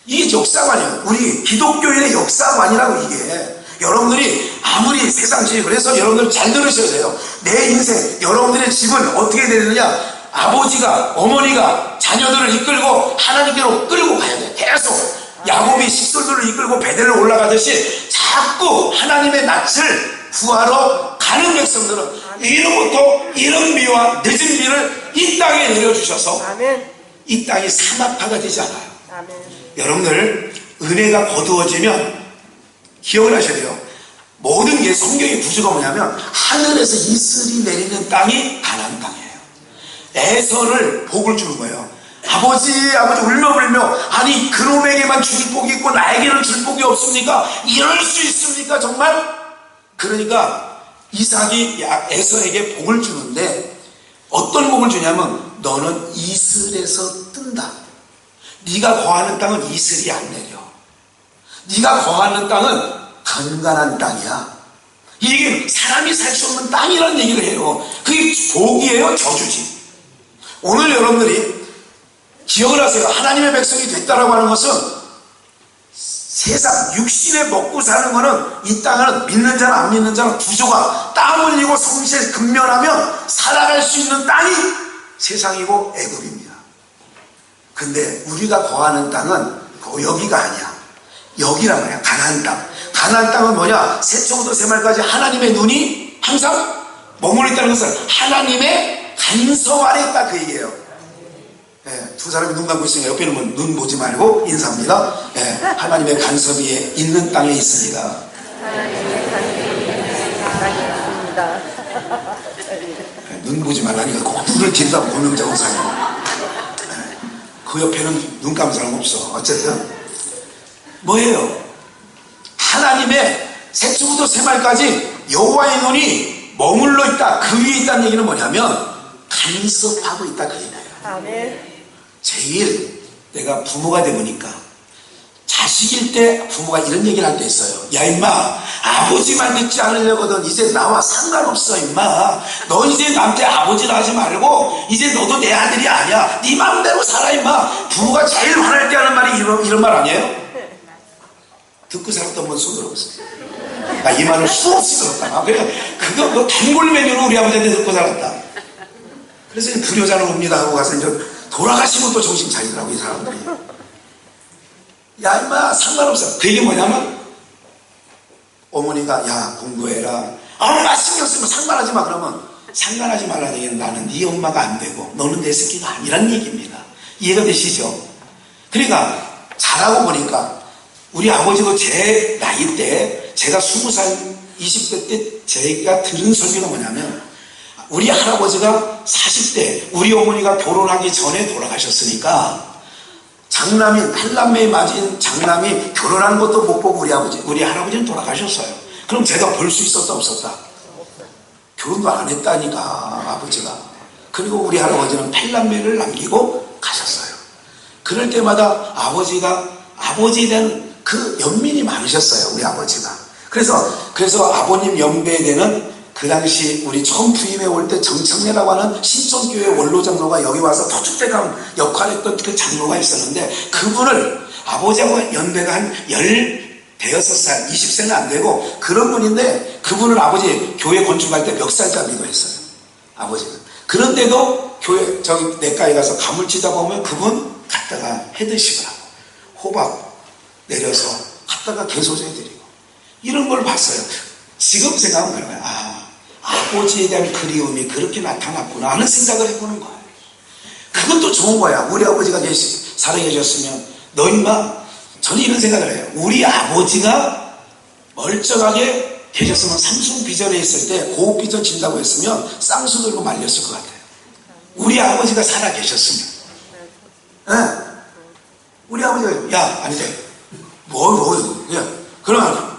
이게 역사관이에요. 우리 기독교인의 역사관이라고. 이게 여러분들이 아무리 세상주의, 그래서 여러분들 잘 들으셔야 돼요. 내 인생, 여러분들의 집은 어떻게 되느냐? 아버지가, 어머니가 자녀들을 이끌고 하나님께로 끌고 가야 돼. 계속 야곱이 식솔들을 이끌고 베델을 올라가듯이 자꾸 하나님의 낯을 구하러 가는 백성들은 이로부터 이른 비와 늦은 비를 이 땅에 내려주셔서 이 땅이 사막화가 되지 않아요. 아멘. 여러분들 은혜가 거두어지면 기억을 하셔야 돼요. 모든 게 성경의 구조가 뭐냐면 하늘에서 이슬이 내리는 땅이 가나안 땅이에요. 에서를 복을 주는 거예요. 아버지 울며불며, 아니 그놈에게만 축복이 있고 나에게는 축복이 없습니까? 이럴 수 있습니까 정말? 그러니까 이삭이 에서에게 복을 주는데 어떤 복을 주냐면 너는 이슬에서 뜬다. 네가 거하는 땅은 이슬이 안 내려. 네가 거하는 땅은 건강한 땅이야. 이게 사람이 살 수 없는 땅이라는 얘기를 해요. 그게 복이에요, 저주지. 오늘 여러분들이 기억을 하세요. 하나님의 백성이 됐다라고 하는 것은 세상 육신에 먹고 사는 거는, 이 땅은 믿는 자나 안 믿는 자나 구조가 땀 흘리고 성실에 근면하면 살아갈 수 있는 땅이 세상이고 애굽입니다. 근데 우리가 거하는 땅은 여기가 아니야. 여기란 말이야. 가나안 땅. 가나안 땅은 뭐냐? 새초부터 새말까지 하나님의 눈이 항상 머물러 있다는 것은 하나님의 간섭 아래 있다, 그 얘기예요. 예, 두 사람이 눈 감고 있으니까 옆에 있는 눈 보지 말고 인사합니다. 예, 하나님의 간섭 위에 있는 땅에 있습니다. 예, 눈 보지 말라니까 꼭 눈을 들다 보면 적은 사람. 예, 그 옆에는 눈 감은 사람 없어. 어쨌든 뭐예요? 하나님의 새초부터 새말까지 여호와의 눈이 머물러 있다, 그 위에 있다는 얘기는 뭐냐면 간섭하고 있다, 그 얘기예요. 아멘. 제일 내가 부모가 되보니까 자식일 때 부모가 이런 얘기를 할 때 있어요. 야 임마, 아버지만 듣지 않으려거든 이제 나와 상관없어 임마. 너 이제 남한테 아버지라 하지 말고 이제 너도 내 아들이 아니야. 네 마음대로 살아 임마. 부모가 제일 화날 때 하는 말이 이런 말 아니에요? 듣고 살았던 분 손 들어보세요. 나 이 말을 수없이 들었다. 그래, 그거 뭐 단골 메뉴로 우리 아버지한테 듣고 살았다. 그래서 불효자는 옵니다 하고 가서 이제 돌아가시면 또 정신 차리더라고, 이 사람들이. 야 임마 상관없어. 그 얘기 뭐냐면 어머니가 야 공부해라, 엄마 신경 쓰면 상관하지 마, 그러면 상관하지 말라는 얘기는 나는 네 엄마가 안 되고 너는 내 새끼가 아니란 얘기입니다. 이해가 되시죠? 그러니까 자라고 보니까 우리 아버지도 제 나이 때, 제가 20살 20대 때 제가 들은 설교가 뭐냐면 우리 할아버지가 40대, 우리 어머니가 결혼하기 전에 돌아가셨으니까 장남이, 8남매에 맞은 장남이 결혼한 것도 못 보고 우리 할아버지는 돌아가셨어요. 그럼 제가 볼 수 있었다 없었다? 결혼도 안 했다니까, 아버지가. 그리고 우리 할아버지는 8남매를 남기고 가셨어요. 그럴 때마다 아버지가, 아버지에 대한 그 연민이 많으셨어요, 우리 아버지가. 그래서 아버님 연배에 되는 그 당시 우리 처음 부임해 올 때 정청래라고 하는 신천교회 원로 장로가 여기 와서 터줏대감 역할을 했던 그 장로가 있었는데, 그분을 아버지하고 연배가 한 16살, 20세는 안 되고 그런 분인데, 그분을 아버지 교회 건축할 때 멱살잡이도 했어요, 아버지가. 그런데도 교회 저기 내과에 가서 가물 치다 보면 그분 갖다가 해드시더라고. 호박 내려서 갖다가 개소주 해드리고 이런 걸 봤어요. 지금 생각하면 그런 거예요. 아버지에 대한 그리움이 그렇게 나타났구나 하는 생각을 해보는 거예요. 그것도 좋은 거야. 우리 아버지가 사랑해 줬으면 너 임마, 저는 이런 생각을 해요. 우리 아버지가 멀쩡하게 계셨으면 삼성 비전에 있을 때 고급 비전 진다고 했으면 쌍수 들고 말렸을 것 같아요. 우리 아버지가 살아 계셨으면. 네. 우리 아버지가 야 아니돼 야 그러면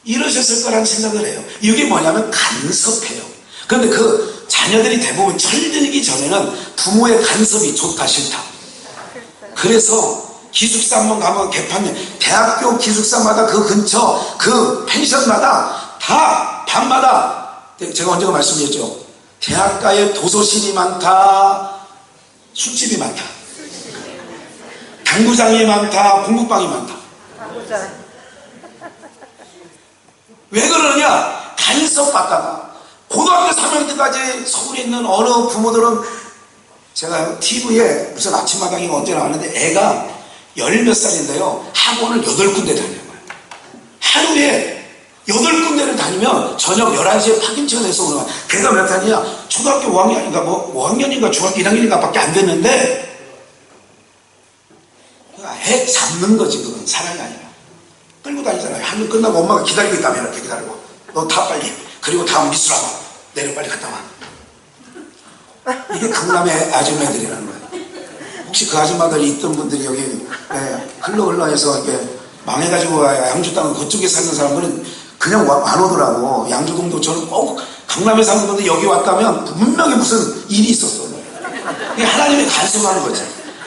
이러셨을 거라는 생각을 해요. 이게 뭐냐면 간섭해요. 그런데 그 자녀들이 대부분 철들기 전에는 부모의 간섭이 좋다 싫다. 그래서 기숙사 한번 가면 개판이에요. 대학교 기숙사마다 그 근처 그 펜션마다 다 밤마다 제가 언제가 말씀드렸죠. 대학가에 도서실이 많다, 술집이 많다, 당구장이 많다, 공부방이 많다. 왜 그러냐? 간섭받다가 고등학교 3학년 때까지 서울에 있는 어느 부모들은 제가 TV에 무슨 아침마당이 언제 나왔는데 애가 10몇 살인데요 학원을 8군데 다녀요. 하루에 8군데를 다니면 저녁 11시에 파김치가 돼서 오는 거야. 걔가 몇 학년이냐? 초등학교 5학년인가 뭐 5학년인가 중학교 1학년인가 밖에 안 됐는데 해 잡는 거지. 그건 사랑이 아니라 끌고 다니잖아요. 학교 끝나고 엄마가 기다리고 있다면 이렇게 기다리고 너 다 빨리 그리고 다음 미술학원 내려 빨리 갔다 와. 이게 강남의 아줌마들이라는 거예요. 혹시 그 아줌마들이 있던 분들이 여기 흘러 해서 이렇게 망해가지고 양주 땅은 그쪽에 사는 사람들은 그냥 안 오더라고. 양주동도 저는 꼭 강남에 사는 분들 여기 왔다면 분명히 무슨 일이 있었어. 이게 하나님이 간섭하는 거지.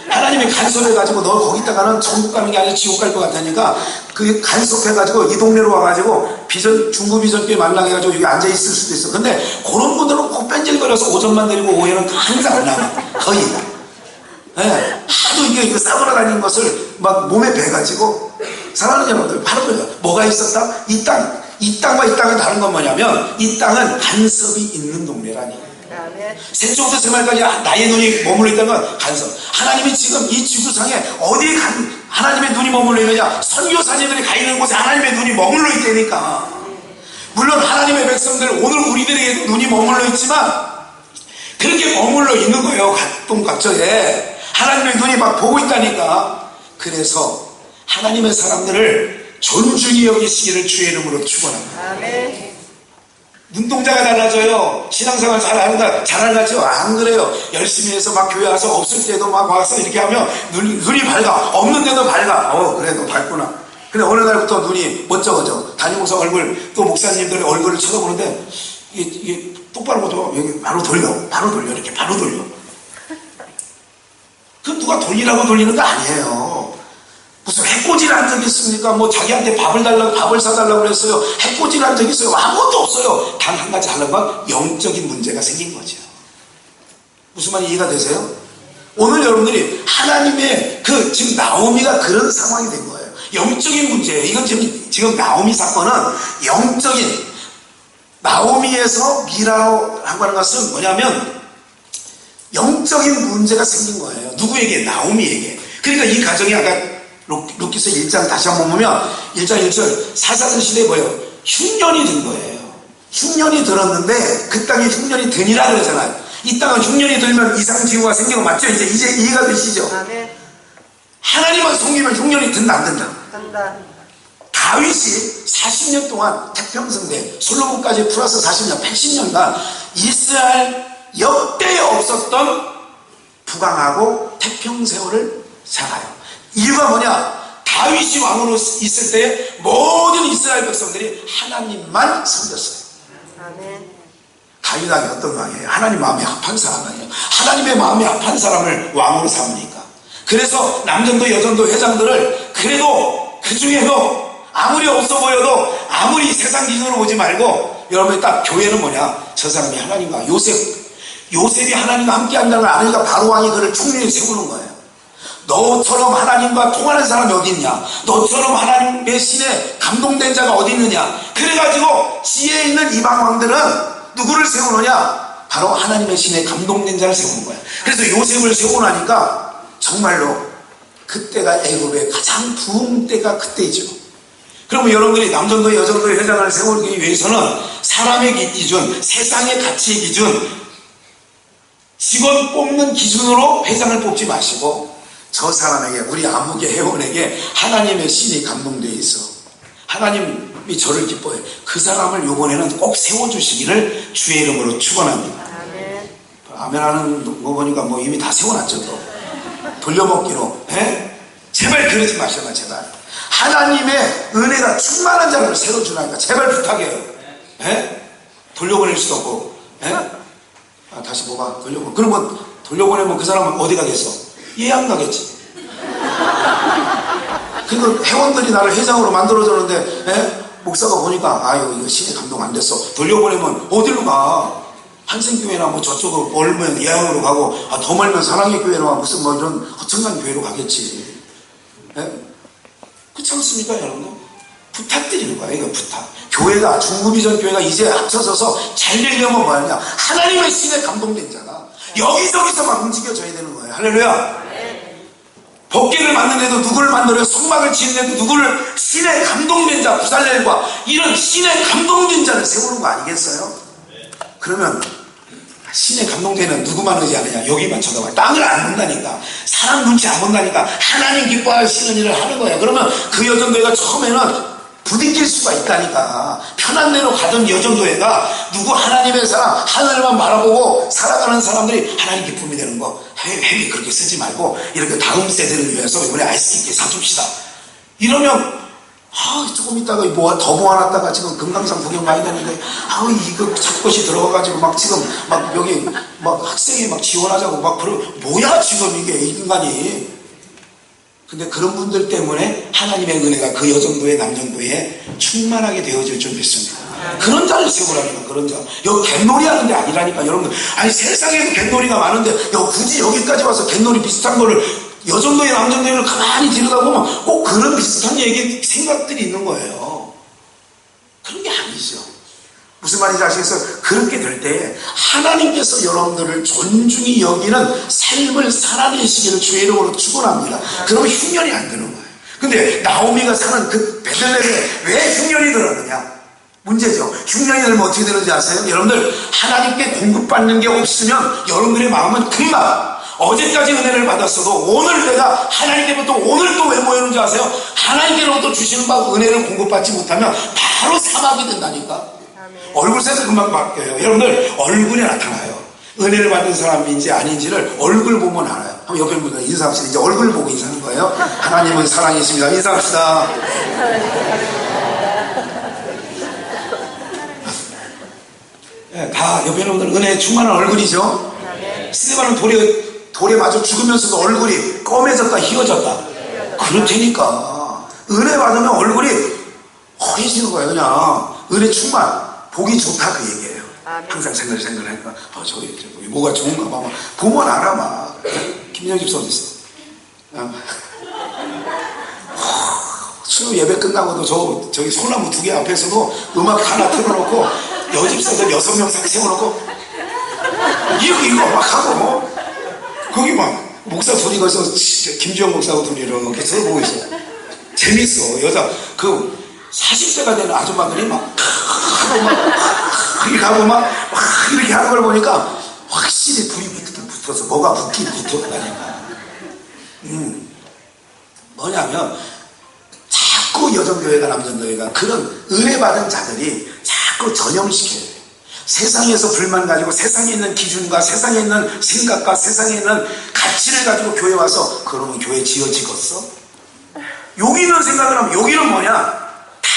하나님이 간섭해가지고 너 거기다가는 천국 가는 게 아니라 지옥 갈 것 같으니까 그 간섭해가지고 이 동네로 와가지고 중부 비전교회 만나해가지고 여기 앉아있을 수도 있어. 근데 그런 분들은 꼭 뺀질거려서 오전만 데리고 오해는 항상 안 나와. 거의 다. 네. 하도 이게 싸돌아다니는 것을 막 몸에 배가지고 사랑하는 여러분들 바로 그래요. 뭐가 있었다? 이 땅과 이 땅은 다른 건 뭐냐면 이 땅은 간섭이 있는 동네라니. 생초부터 세말까지 나의 눈이 머물러 있다면 간섭. 하나님이 지금 이 지구상에 어디에 하나님의 눈이 머물러 있느냐? 선교사님들이 가 있는 곳에 하나님의 눈이 머물러 있다니까. 물론 하나님의 백성들 오늘 우리들에게 눈이 머물러 있지만 그렇게 머물러 있는 거예요. 각동각저에 하나님의 눈이 막 보고 있다니까. 그래서 하나님의 사람들을 존중히 여기시기를 주의 이름으로 축원합니다. 아멘. 눈동자가 달라져요. 신앙생활 잘하는 거죠? 안 그래요. 열심히 해서 막 교회 와서 없을 때도 막 와서 이렇게 하면 눈이 밝아. 없는 데도 밝아. 그래 너 밝구나. 근데 어느 날부터 눈이 멋쩍어져. 담임목사 얼굴 또 목사님들의 얼굴을 쳐다보는데 이게 똑바로 보도 여기 바로 돌려 이렇게 바로 돌려. 그 누가 돌리라고 돌리는 거 아니에요. 무슨 해코지를 한 적이 있습니까? 뭐 자기한테 밥을 사달라고 그랬어요. 해코지를 한 적이 있어요. 아무것도 없어요. 단 한 가지 하려고 하면 영적인 문제가 생긴 거죠. 무슨 말이 이해가 되세요? 오늘 여러분들이 하나님의 지금 나오미가 그런 상황이 된 거예요. 영적인 문제예요. 이건 지금 나오미 사건은 영적인 나오미에서 미라로 하는 것은 뭐냐면 영적인 문제가 생긴 거예요. 누구에게? 나오미에게. 그러니까 이 가정이 아까 루키서 1장 다시 한번 보면 1장 1절 사사전 시대에 뭐예요? 흉년이 든 거예요. 흉년이 들었는데 그 땅에 흉년이 드니라 그러잖아요. 이 땅은 흉년이 들면 이상징후가 생기고 맞죠? 이제 이해가 되시죠? 아, 네. 하나님만 섬기면 흉년이 든다 안 된다? 된다. 다윗이 40년 동안 태평성대 솔로몬까지 플러스 40년 80년간 이스라엘 역대에 없었던 부강하고 태평세월을 살아요. 이유가 뭐냐? 다윗이 왕으로 있을 때 모든 이스라엘 백성들이 하나님만 섬겼어요. 아멘. 다윗 왕이 어떤 왕이에요? 하나님 마음에 합한 사람 아니에요. 하나님의 마음에 합한 사람을 왕으로 삼으니까. 그래서 남전도 여전도 회장들을 그래도 그 중에도 아무리 없어 보여도 아무리 세상 기준으로 보지 말고 여러분이 딱 교회는 뭐냐? 저 사람이 하나님과 요셉이 하나님과 함께 한다는 걸 아니까 바로 왕이 그를 총리에 세우는 거예요. 너처럼 하나님과 통하는 사람이 어디 있냐? 너처럼 하나님의 신에 감동된 자가 어디 있느냐? 그래가지고 지혜 있는 이방 왕들은 누구를 세우느냐? 바로 하나님의 신에 감동된 자를 세우는 거야. 그래서 요셉을 세우고 나니까 정말로 그때가 애굽의 가장 부흥 때가 그때이죠. 그러면 여러분들이 남전도 여전도 회장을 세우기 위해서는 사람의 기준, 세상의 가치의 기준, 직원 뽑는 기준으로 회장을 뽑지 마시고 저 사람에게, 우리 아무개 회원에게 하나님의 신이 감동되어 있어. 하나님이 저를 기뻐해. 그 사람을 이번에는 꼭 세워주시기를 주의 이름으로 축원합니다. 아멘 하는 거 보니까 뭐 이미 다 세워놨죠. 또 돌려먹기로. 제발 그러지 마셔봐. 제발 하나님의 은혜가 충만한 자를 새로 주라니까 제발 부탁해요. 돌려보낼 수도 없고. 다시 뭐가 돌려보내. 그러면 돌려보내면 그 사람은 어디 가겠어? 예양 가겠지. 그 회원들이 나를 회장으로 만들어줬는데 목사가 보니까 아유 이거 신의 감동 안 됐어. 돌려보내면 어디로 가? 한생교회나 뭐 저쪽으로 멀면 예양으로 가고, 더 멀면 사랑의 교회나 무슨 뭐 이런 허청난 교회로 가겠지. 그렇지 않습니까 여러분? 부탁드리는 거야. 이거 부탁. 교회가, 중구비전 교회가 이제 앞서서서 잘 되려면 뭐하냐, 하나님의 신에 감동된 자가 여기저기서 막 움직여져야 되는 거예요. 할렐루야. 법궤를 만든 애도 누구를 만들어요? 성막을 지은 애도 누구를, 신에 감동된 자, 부살렐과 이런 신에 감동된 자를 세우는 거 아니겠어요? 그러면 신에 감동되는 누구만 의지하느냐? 여기만 쳐다봐. 땅을 안 본다니까, 사람 눈치 안 본다니까, 하나님 기뻐하시는 일을 하는 거야. 그러면 그 여전도회가 처음에는 부딪힐 수가 있다니까. 편한 대로 가던 여전도회가 누구 하나님의 사람, 하늘만 바라보고 살아가는 사람들이 하나님 기쁨이 되는 거, 회비 그렇게 쓰지 말고 이렇게 다음 세대를 위해서 이번에 아이스크림 사줍시다. 이러면 조금 있다가 더 모아놨다가 지금 금강산 구경 가야 되는데 이거 첫 것이 들어가가지고 막 지금 막 여기 막 학생이 막 지원하자고 막 뭐야 지금 이게 인간이. 근데 그런 분들 때문에 하나님의 은혜가 그 여정도의 남정도에 충만하게 되어질 줄 믿습니다. 그런 자를 세우라니까. 그런 자. 여기 갯놀이 하는 데 아니라니까 여러분들. 아니 세상에도 갯놀이가 많은데 굳이 여기까지 와서 갯놀이 비슷한 거를, 여정도의 남정도를 가만히 들여다보면 꼭 그런 비슷한 생각들이 있는 거예요. 그런 게 아니죠. 무슨 말인지 아시겠어요? 그렇게 될 때 하나님께서 여러분들을 존중히 여기는 삶을 살아내시기를 주의 이름으로 축원합니다. 그러면 흉년이 안 드는 거예요. 근데 나오미가 사는 그 베들레헴에 왜 흉년이 들었느냐? 문제죠. 흉년이 들면 어떻게 되는지 아세요? 여러분들, 하나님께 공급받는 게 없으면 여러분들의 마음은 금방, 어제까지 은혜를 받았어도 오늘 내가 하나님께부터 오늘 또 왜 모였는지 아세요? 하나님께로부터 주시는 바 은혜를 공급받지 못하면 바로 사막이 된다니까. 얼굴색도 금방 바뀌어요. 여러분들, 얼굴에 나타나요. 은혜를 받은 사람인지 아닌지를 얼굴 보면 알아요. 한번 옆에 분들 인사합시다. 이제 얼굴 보고 인사하는 거예요. 하나님은 사랑이십니다. 인사합시다. 다 옆에 있는 분들 은혜에 충만한 얼굴이죠. 스데반은 돌에 맞아 죽으면서도 얼굴이 검해졌다 희어졌다. 그렇다니까. 은혜 받으면 얼굴이 허해지는 거예요. 그냥 은혜 충만, 보기 좋다 그 얘기예요. 항상 생각하니까 저기 뭐가 좋은가 봐. 보면 알아. 막 김영 집사 어디 있어? 수요 예배 끝나고도 저기 소나무 2개 앞에서도 음악 하나 틀어놓고 여집사들 6명 상 세워놓고 이거 막 하고, 거기 막 목사 둘이 거기서 김주영 목사하고 둘이 이렇게 서보고 있어. 재밌어. 여자 40대가 되는 아줌마들이 막 하고 막 이렇게 하고 막 이렇게 하는 걸 보니까 확실히 불이 붙어서 뭐가 붙긴 붙었다니까. 뭐냐면 자꾸 여정교회가 남정교회가 그런 은혜 받은 자들이 자꾸 전염시켜야 돼요. 세상에서 불만 가지고 세상에 있는 기준과 세상에 있는 생각과 세상에 있는 가치를 가지고 교회 와서 그러면 교회 지어지겠어? 여기 있는 생각을 하면 여기는 뭐냐? 다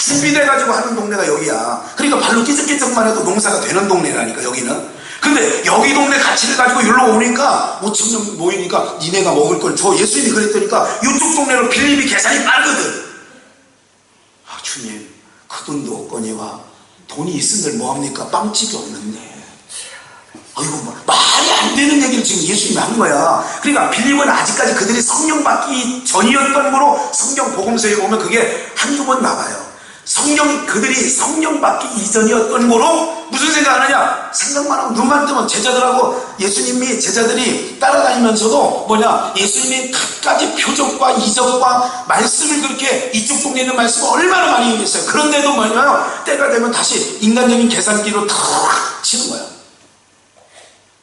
준비돼가지고 하는 동네가 여기야. 그러니까 발로 끼적끼적만 해도 농사가 되는 동네라니까 여기는. 근데 여기 동네 가치를 가지고 여기로 오니까 5,000명 모이니까 니네가 먹을 걸 줘. 예수님이 그랬더니까 이쪽 동네로 빌립이 계산이 빠르거든. 주님, 그 돈도 없거니와 돈이 있은들 뭐합니까? 빵집이 없는데. 이거 말이 안 되는 얘기를 지금 예수님이 한 거야. 그러니까 빌립은 아직까지 그들이 성령 받기 전이었던 거로 성경 복음서에 보면 그게 한두 번 나와요. 그들이 성령 받기 이전이었던 거로 무슨 생각하느냐? 생각만 하고 눈만 뜨면 제자들하고 예수님이 제자들이 따라다니면서도 예수님이 갖가지 표적과 이적과 말씀을 그렇게 이쪽 동네에 있는 말씀을 얼마나 많이 얘기했어요. 그런데도 때가 되면 다시 인간적인 계산기로 탁 치는 거야.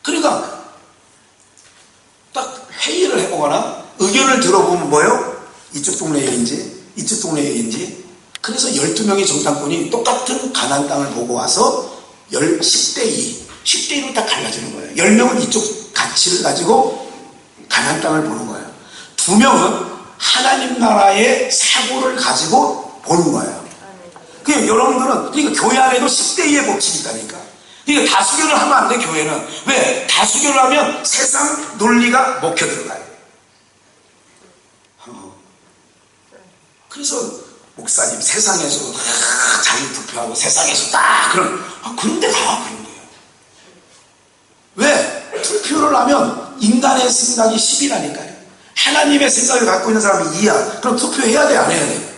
그러니까 딱 회의를 해보거나 의견을 들어보면 뭐예요? 이쪽 동네 얘기인지 이쪽 동네 얘기인지. 그래서 12명의 정탐꾼이 똑같은 가나안 땅을 보고 와서 10대 2, 10대 2로 딱 갈라지는 거예요. 10명은 이쪽 가치를 가지고 가나안 땅을 보는 거예요. 2명은 하나님 나라의 사고를 가지고 보는 거예요. 그러니까 여러분들은 교회 안에도 10대 2의 법칙이 있다니까. 그러니까 다수결을 하면 안 돼, 교회는. 왜? 다수결을 하면 세상 논리가 먹혀 들어가요. 그래서 목사님 세상에서 자기 투표하고 세상에서 그런 데 가. 그런 거예요. 왜? 투표를 하면 인간의 생각이 10이라니까요. 하나님의 생각을 갖고 있는 사람이 2야. 그럼 투표해야 돼, 안 해야 돼?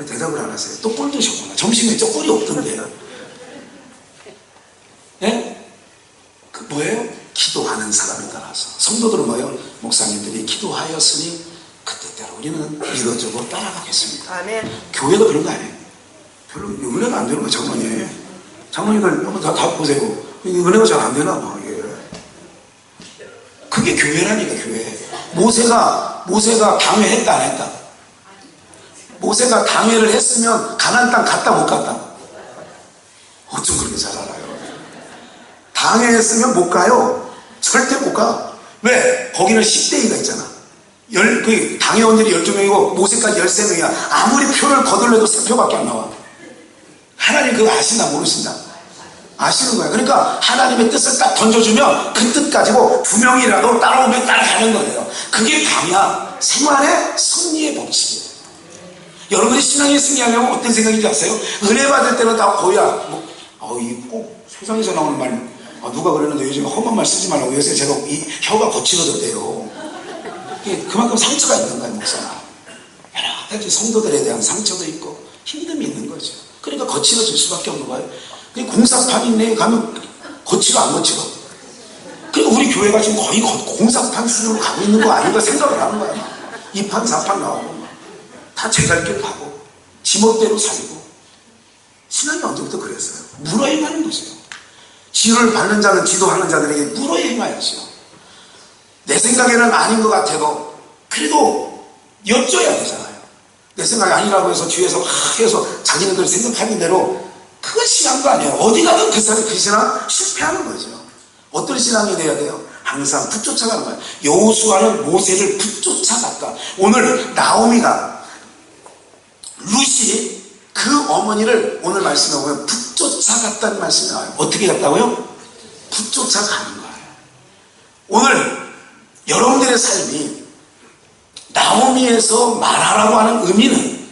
대답을 안 하세요. 또 꼴 드셨구나. 점심에 저 꼴이 없던데요. 예? 그 뭐예요? 기도하는 사람에 따라서. 성도들은 뭐예요? 목사님들이 기도하였으니 그 뜻대로 우리는 이거저거 따라가겠습니다. 아멘. 교회도 그런 거 아니에요. 별로 은혜가 안 되는 거예요. 장로님들 한번 다 보세요. 은혜가 잘 안 되나 봐. 그게 교회라니까. 교회. 모세가 당회했다 안 했다? 모세가 당회를 했으면 가나안 땅 갔다 못 갔다? 어쩜 그렇게 잘 알아요? 당회했으면 못 가요. 절대 못 가. 왜? 거기는 10대 2가 있잖아. 그 당회원들이 12명이고 모세까지 13명이야. 아무리 표를 거둘러도 3표밖에 안 나와. 하나님 그거 아시나 모르신다? 아시는 거야. 그러니까 하나님의 뜻을 딱 던져주면 그 뜻 가지고 2명이라도 따라오면 따라가는 거예요. 그게 방야 생활의 승리의 법칙이에요. 여러분이 신앙의 승리하려면 어떤 생각인지 아세요? 은혜 받을 때는 다 고야. 이 꼭 세상에서 나오는 말, 누가 그러는데 요즘 험한 말 쓰지 말라고. 요새 제가 이 혀가 거칠어졌대요. 그만큼 상처가 있는 거예요, 목사가. 여러 가지 성도들에 대한 상처도 있고 힘듦이 있는 거죠. 그러니까 거칠어질 수밖에 없는 거예요. 공사판 내에 가면 거칠어 안 거칠어. 그러니까 우리 교회가 지금 거의 공사판 수준으로 가고 있는 거 아닌가 생각을 하는 거야. 2판 4판 나오고 다 제갈길 가고 지멋대로 살고. 신앙이 언제부터 그랬어요? 물어 행하는 거죠. 지혜를 받는 자는 지도하는 자들에게 물어 행하였어요. 내 생각에는 아닌 것 같아도 그래도 여쭤야 되잖아요. 내 생각이 아니라고 해서 뒤에서 해서 자기네들 생각하는 대로 그건 신앙도 아니에요. 어디 가든 그 신앙 실패하는 거죠. 어떤 신앙이 돼야 돼요? 항상 붙쫓아가는 거예요. 여호수아는 모세를 붙쫓아갔다. 오늘 나오미가 룻이 그 어머니를 오늘 말씀에 보면 붙쫓아갔다는 말씀이 나와요. 어떻게 갔다고요? 붙쫓아가는 거예요. 오늘 여러분들의 삶이 나오미에서 말하라고 하는 의미는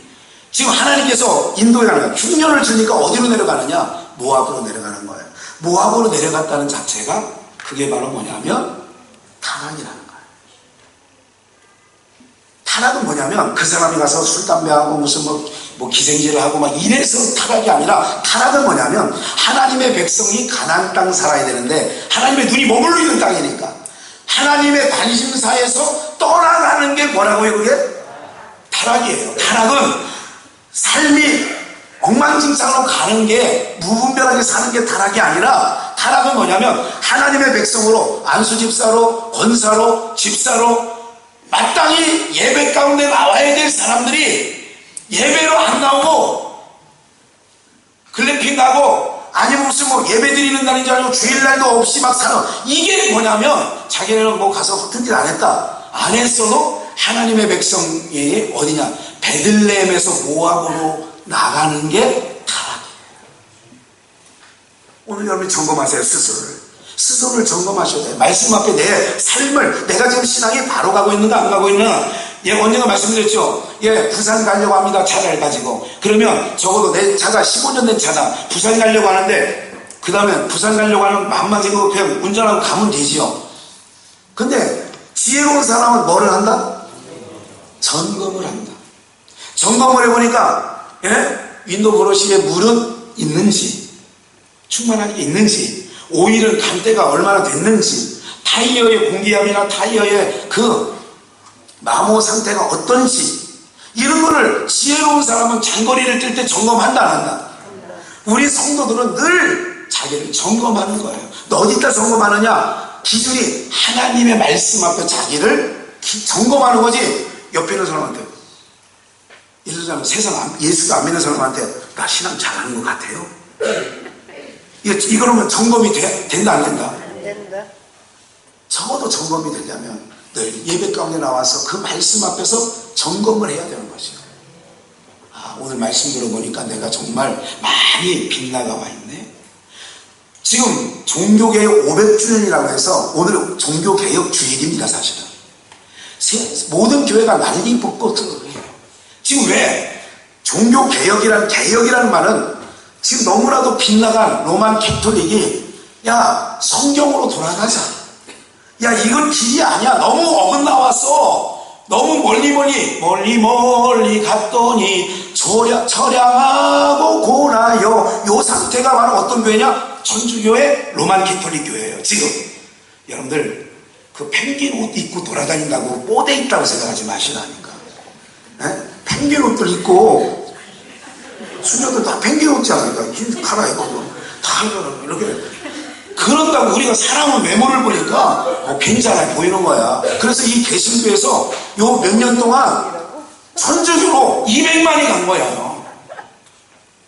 지금 하나님께서 인도에 가는 거예요. 흉년을 주니까 어디로 내려가느냐? 모압으로 내려가는 거예요. 모압으로 내려갔다는 자체가 그게 바로 뭐냐면 타락이라는 거예요. 타락은 뭐냐면 그 사람이 가서 술, 담배하고 무슨 뭐 기생질을 하고 막 이래서 타락이 아니라 타락은 뭐냐면 하나님의 백성이 가나안 땅 살아야 되는데 하나님의 눈이 머물러 있는 땅이니까 하나님의 관심사에서 떠나가는 게 뭐라고요? 그게? 타락이에요. 타락은 삶이 엉망진창으로 가는 게 무분별하게 사는 게 타락이 아니라 타락은 뭐냐면 하나님의 백성으로 안수집사로 권사로 집사로 마땅히 예배 가운데 나와야 될 사람들이 예배로 안 나오고 글램핑 가고 아니면 무슨 예배 드리는 날인 줄 알고 주일날도 없이 막 사는 이게 뭐냐면 자기네는 가서 허튼 짓 안 했다. 안 했어도 하나님의 백성이 어디냐 베들레헴에서 모압으로 나가는 게 타락이에요. 오늘 여러분이 점검하세요. 스스로를 점검하셔야 돼요. 말씀 앞에 내 삶을 내가 지금 신앙이 바로 가고 있는가 안 가고 있나. 언젠가 말씀드렸죠. 부산 가려고 합니다. 차를 가지고. 그러면 적어도 내 차가 15년 된 차다. 부산 가려고 하는데 그 다음에 부산 가려고 하는 마음만 생각하고 그냥 운전하고 가면 되지요. 근데 지혜로운 사람은 뭐를 한다? 점검을 한다. 점검을 해보니까 윈도우 브러쉬에 물은 있는지, 충만하게 있는지, 오일은 간 때가 얼마나 됐는지, 타이어의 공기압이나 타이어의 그 마모 상태가 어떤지, 이런 거를 지혜로운 사람은 장거리를 뛸 때 점검한다 안 한다? 우리 성도들은 늘 자기를 점검하는 거예요. 너 어디다 점검하느냐? 기준이 하나님의 말씀 앞에 자기를 점검하는 거지. 옆에 있는 사람한테, 예를 들자면 예수가 안 믿는 사람한테 나 신앙 잘하는 것 같아요. 이거는 점검이 된다 안 된다? 안 된다. 적어도 점검이 되려면 늘 예배 가운데 나와서 그 말씀 앞에서 점검을 해야 되는 거죠. 오늘 말씀 들어보니까 내가 정말 많이 빗나가 와 있네. 지금 종교개혁 500주년이라고 해서 오늘은 종교개혁 주일입니다. 사실은 모든 교회가 난리 뽑고 해요. 지금 왜 개혁이라는 말은 지금 너무나도 빗나간 로만 캐톨릭이 야 성경으로 돌아가자, 야 이건 길이 아니야, 너무 어긋나왔어, 너무 멀리 갔더니 처량하고 고나요. 요 상태가 바로 어떤 교회냐? 천주교의 로만 캐톨릭 교회예요. 지금 여러분들 그 펭귄 옷 입고 돌아다닌다고 뽀대 있다고 생각하지 마시라니까. 펭귄 옷들 입고 수녀들 다 펭귄 옷지 않을까? 흰 갈아입고 다 이렇게 그런다고 우리가 사람의 외모를 보니까 괜찮아 보이는 거야. 그래서 이 개신교에서 요 몇 년 동안 천주교로 200만이 간 거야.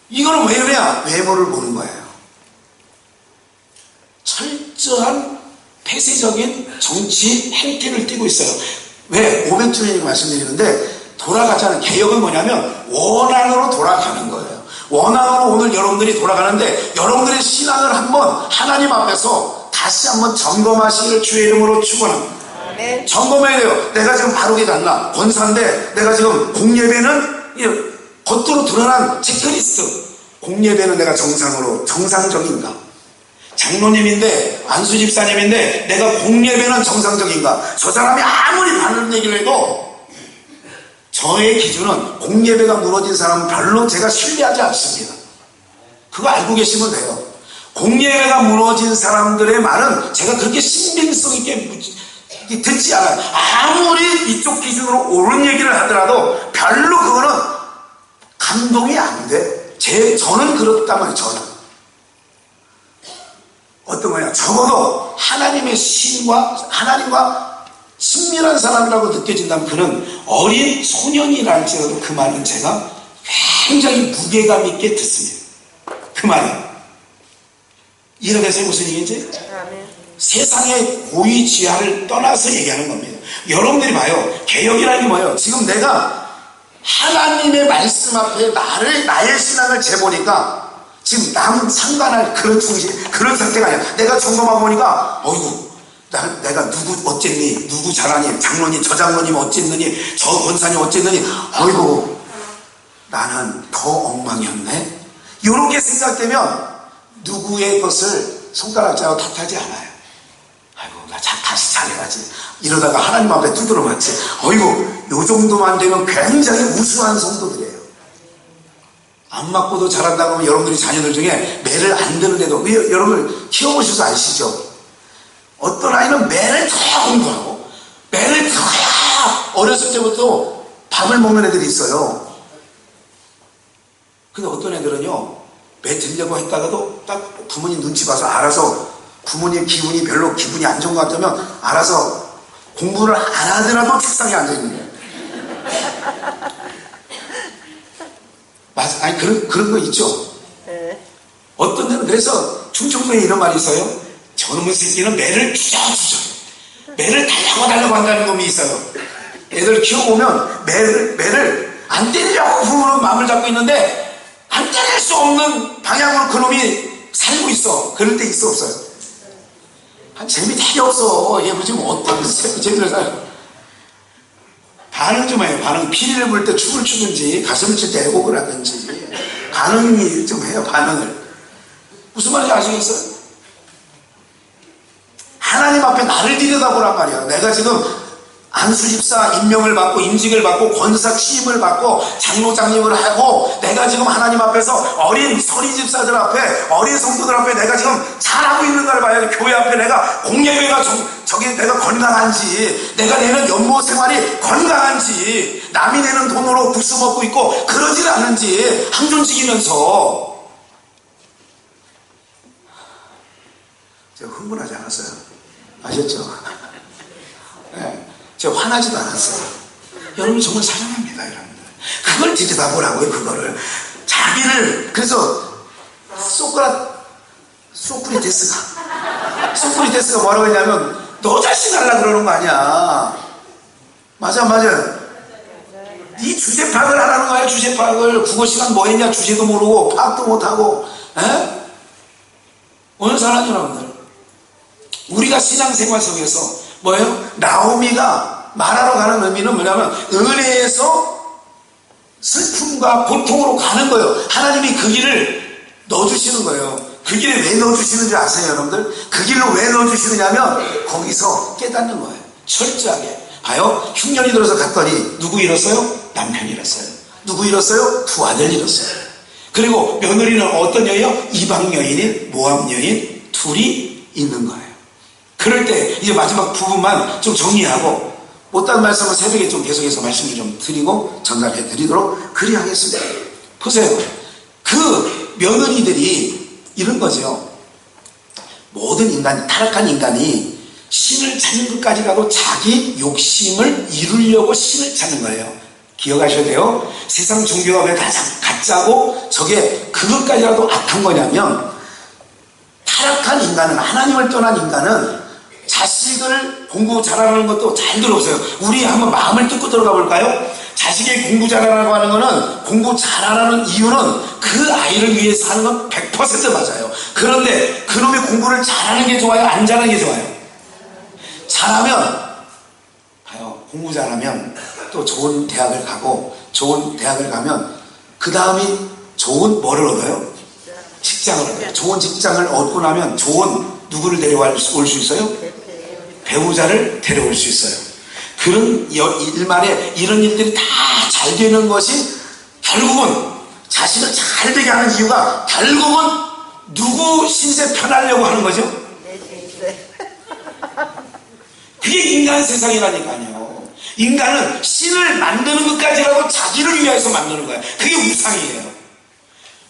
이거는 왜 그래야? 외모를 보는 거예요. 철저한 폐쇄적인 정치 행태를 띠고 있어요. 왜? 500주년이라고 말씀드리는데, 돌아가자는 개혁은 뭐냐면 원앙으로 돌아가는 거예요. 원앙으로 오늘 여러분들이 돌아가는데, 여러분들의 신앙을 한번 하나님 앞에서 다시 한번 점검하시기를 주의 이름으로 축원합니다. 점검해야 돼요. 내가 지금 바르게 갔나? 권사인데 내가 지금 공예배는 겉으로 드러난 체크리스트, 공예배는 내가 정상적인가? 장로님인데 안수 집사님인데 내가 공예배는 정상적인가? 저 사람이 아무리 바른 얘기를 해도 저의 기준은 공예배가 무너진 사람은 별로 제가 신뢰하지 않습니다. 그거 알고 계시면 돼요. 공예배가 무너진 사람들의 말은 제가 그렇게 신빙성 있게 듣지 않아요. 아무리 이쪽 기준으로 옳은 얘기를 하더라도 별로 그거는 감동이 안 돼. 저는 그렇다면 저는 어떤 거냐? 적어도 하나님의 신과 하나님과 친밀한 사람이라고 느껴진다면 그는 어린 소년이라 할지라도 그 말은 제가 굉장히 무게감 있게 듣습니다. 그 말이 이해돼서 무슨 얘기인지? 세상의 고위지하를 떠나서 얘기하는 겁니다. 여러분들이 봐요. 개혁이라는 게 뭐예요? 지금 내가 하나님의 말씀 앞에 나의 신앙을 재보니까 지금 남 상관할 그런 상태가 아니야. 내가 점검하고 보니까 어이구, 내가 누구 어쨌니? 누구 잘하니? 장로님, 저 장로님 어쨌느니? 저 권사님 어쨌느니? 어이구, 나는 더 엉망이었네. 이렇게 생각되면 누구의 것을 손가락질하고 탓하지 않아요. 아이고, 나 다시 잘해야지. 이러다가 하나님 앞에 두드려 맞지. 어이구, 요 정도만 되면 굉장히 우수한 성도들이에요. 안 맞고도 잘한다고 하면 여러분들이 자녀들 중에 매를 안 드는데도, 여러분 키워보셔서 아시죠? 어떤 아이는 매를 다 공부하고 매를 다 어렸을 때부터 밥을 먹는 애들이 있어요. 근데 어떤 애들은요, 매 들려고 했다가도 딱 부모님 눈치 봐서 알아서, 부모님 기분이 안 좋은 것 같으면 알아서 공부를 안 하더라도 책상에 앉아있는 거예요. 맞아. 아니, 그런 거 있죠? 어떤 데는 그래서 충청도에 이런 말이 있어요. 저놈의 새끼는 매를 주저주저. 매를 달라고 한다는 놈이 있어요. 애들 키워보면 매를 안 때리려고 부모는 마음을 잡고 있는데 안 때릴 수 없는 방향으로 그놈이 살고 있어. 그럴 때 있어 없어요? 재미 되게 없어. 얘 지금 어떤 재미를 살아요? 반응 좀 해요. 반응. 피리를 불 때 춤을 추든지 가슴을 칠 때 애곡을 하든지 반응이 좀 해요. 반응을. 무슨 말인지 아시겠어요? 하나님 앞에 나를 들여다보란 말이야. 내가 지금 안수집사 임명을 받고 임직을 받고 권사 취임을 받고 장로장님을 하고 내가 지금 하나님 앞에서 어린 서리집사들 앞에 어린 성도들 앞에 내가 지금 잘하고 있는 걸 봐야 교회 앞에 내가 공예회가 저기 내가 건강한지 내가 내는 연모 생활이 건강한지 남이 내는 돈으로 부스 먹고 있고 그러질 않은지 항존직이면서 제가 흥분하지 않았어요. 아셨죠? 네. 제가 화나지도 않았어요. 여러분 정말 사랑합니다. 여러분들 그걸 들여다보라고요. 그거를 자기를 그래서 소크리테스가 뭐라고 했냐면 너 자신 하려고 그러는 거 아니야. 맞아 이 주제 파악을 하라는 거야. 주제 파악을 국어 시간 뭐 했냐 주제도 모르고 파악도 못하고 에? 어느 사람 여러분들 우리가 신앙생활 속에서 뭐예요? 나오미가 말하러 가는 의미는 뭐냐면 은혜에서 슬픔과 고통으로 가는 거예요. 하나님이 그 길을 넣어주시는 거예요. 그 길에 왜 넣어주시는지 아세요 여러분들? 그 길로 왜 넣어주시느냐면 거기서 깨닫는 거예요. 철저하게 봐요. 흉년이 들어서 갔더니 누구 잃었어요? 남편 잃었어요. 누구 잃었어요? 두 아들 잃었어요. 그리고 며느리는 어떤 여인이요? 이방 여인인 모압 여인 둘이 있는 거예요. 그럴 때 이제 마지막 부분만 좀 정리하고 못다한 말씀은 새벽에 좀 계속해서 말씀을 좀 드리고 전달해 드리도록 그리하겠습니다. 보세요. 그 며느리들이 이런 거죠. 모든 인간, 타락한 인간이 신을 찾는 것까지 가도 자기 욕심을 이루려고 신을 찾는 거예요. 기억하셔야 돼요. 세상 종교가 왜 가장 가짜고 저게 그것까지라도 악한 거냐면 타락한 인간은 하나님을 떠난 인간은 자식을 공부 잘하는 것도 잘 들어보세요. 우리 한번 마음을 뜯고 들어가 볼까요? 자식이 공부 잘하라고 하는 거는 공부 잘하라는 이유는 그 아이를 위해서 하는 건 100% 맞아요. 그런데 그놈이 공부를 잘하는 게 좋아요? 안 잘하는 게 좋아요? 잘하면 봐요. 공부 잘하면 또 좋은 대학을 가고 좋은 대학을 가면 그 다음이 좋은 뭐를 얻어요? 직장을 얻어요. 좋은 직장을 얻고 나면 좋은 누구를 데려올 수 있어요? 배우자를 데려올 수 있어요. 그런 일말에 이런 일들이 다 잘 되는 것이 결국은 자신을 잘 되게 하는 이유가 결국은 누구 신세 편하려고 하는 거죠? 그게 인간 세상이라니까요. 인간은 신을 만드는 것까지라도 자기를 위해서 만드는 거예요. 그게 우상이에요.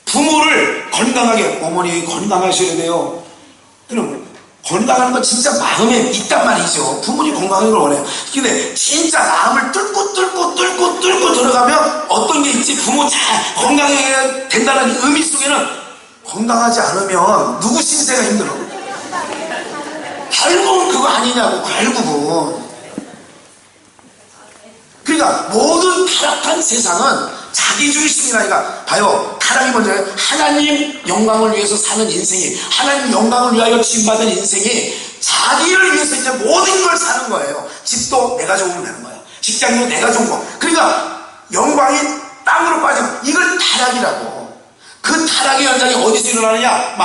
부모를 건강하게 어머니 건강하셔야 돼요. 그럼 건강한 건 진짜 마음에 있단 말이죠. 부모님 건강하는 걸 원해요. 근데 진짜 마음을 뚫고 들어가면 어떤 게 있지? 부모 잘 건강해야 된다는 의미 속에는 건강하지 않으면 누구 신세가 힘들어? 결국은 그거 아니냐고. 결국은 그러니까 모든 타락한 세상은 자기중심이라니까. 봐요. 타락이 먼저예요. 하나님 영광을 위해서 사는 인생이, 하나님 영광을 위하여 지음받은 인생이 자기를 위해서 이제 모든 걸 사는 거예요. 집도 내가 좋으면 되는 거예요. 직장도 내가 좋은 거. 그러니까 영광이 땅으로 빠지고 이걸 타락이라고. 그 타락의 현장이 어디서 일어나느냐?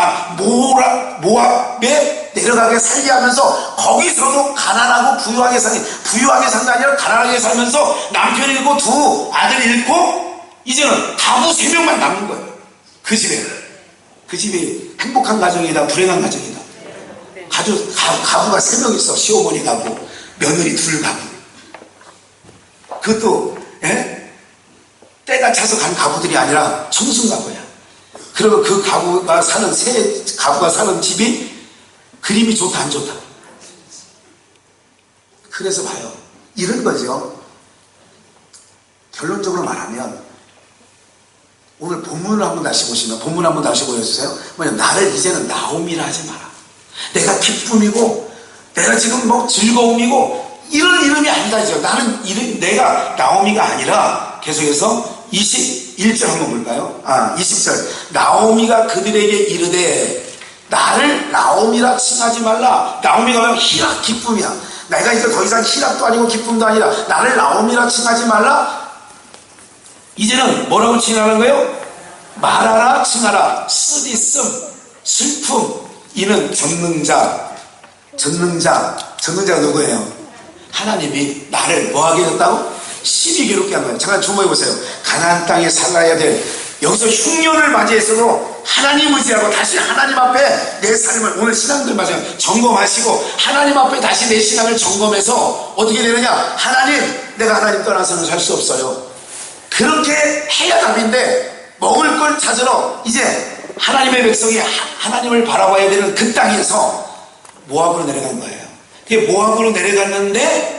모압에 내려가게 살게 하면서 거기서도 가난하고 부유하게 산게 아니라 가난하게 살면서 남편 잃고 두 아들 잃고 이제는 가부 3명만 남는 거예요. 그 집이 행복한 가정이다, 불행한 가정이다. 가부가 3명 있어. 시어머니 가부, 며느리 둘 가부. 그것도 때가 차서 간 가부들이 아니라 청순 가부야. 그러면 그 가부가 사는 집이 그림이 좋다 안 좋다? 그래서 봐요. 이런 거죠. 결론적으로 말하면 오늘 본문을 한번 다시 보시면 본문 한번 다시 보여주세요. 나를 이제는 나오미라 하지 마라. 내가 기쁨이고 내가 지금 뭐 즐거움이고 이런 이름이 아니다. 나는 내가 나오미가 아니라 계속해서 21절 한번 볼까요? 20절. 나오미가 그들에게 이르되 나를 나오미라 칭하지 말라. 나오미가 왜 희락 기쁨이야. 내가 이제 더 이상 희락도 아니고 기쁨도 아니라 나를 나오미라 칭하지 말라. 이제는 뭐라고 칭하는 거예요? 말하라 칭하라. 쓰디씀 슬픔. 이는 전능자가 누구예요? 하나님이 나를 뭐하게 했다고? 심히 괴롭게 한 거예요. 잠깐 주목해 보세요. 가나안 땅에 살아야 될, 여기서 흉년을 맞이해서도 하나님 의지하고 다시 하나님 앞에 내 삶을, 오늘 신앙들 마찬가지 점검하시고 하나님 앞에 다시 내 신앙을 점검해서 어떻게 되느냐? 하나님, 내가 하나님 떠나서는 살 수 없어요. 그렇게 해야 답인데, 먹을 걸 찾으러 이제 하나님의 백성이 하나님을 바라봐야 되는 그 땅에서 모압으로 내려간 거예요. 그게 모압으로 내려갔는데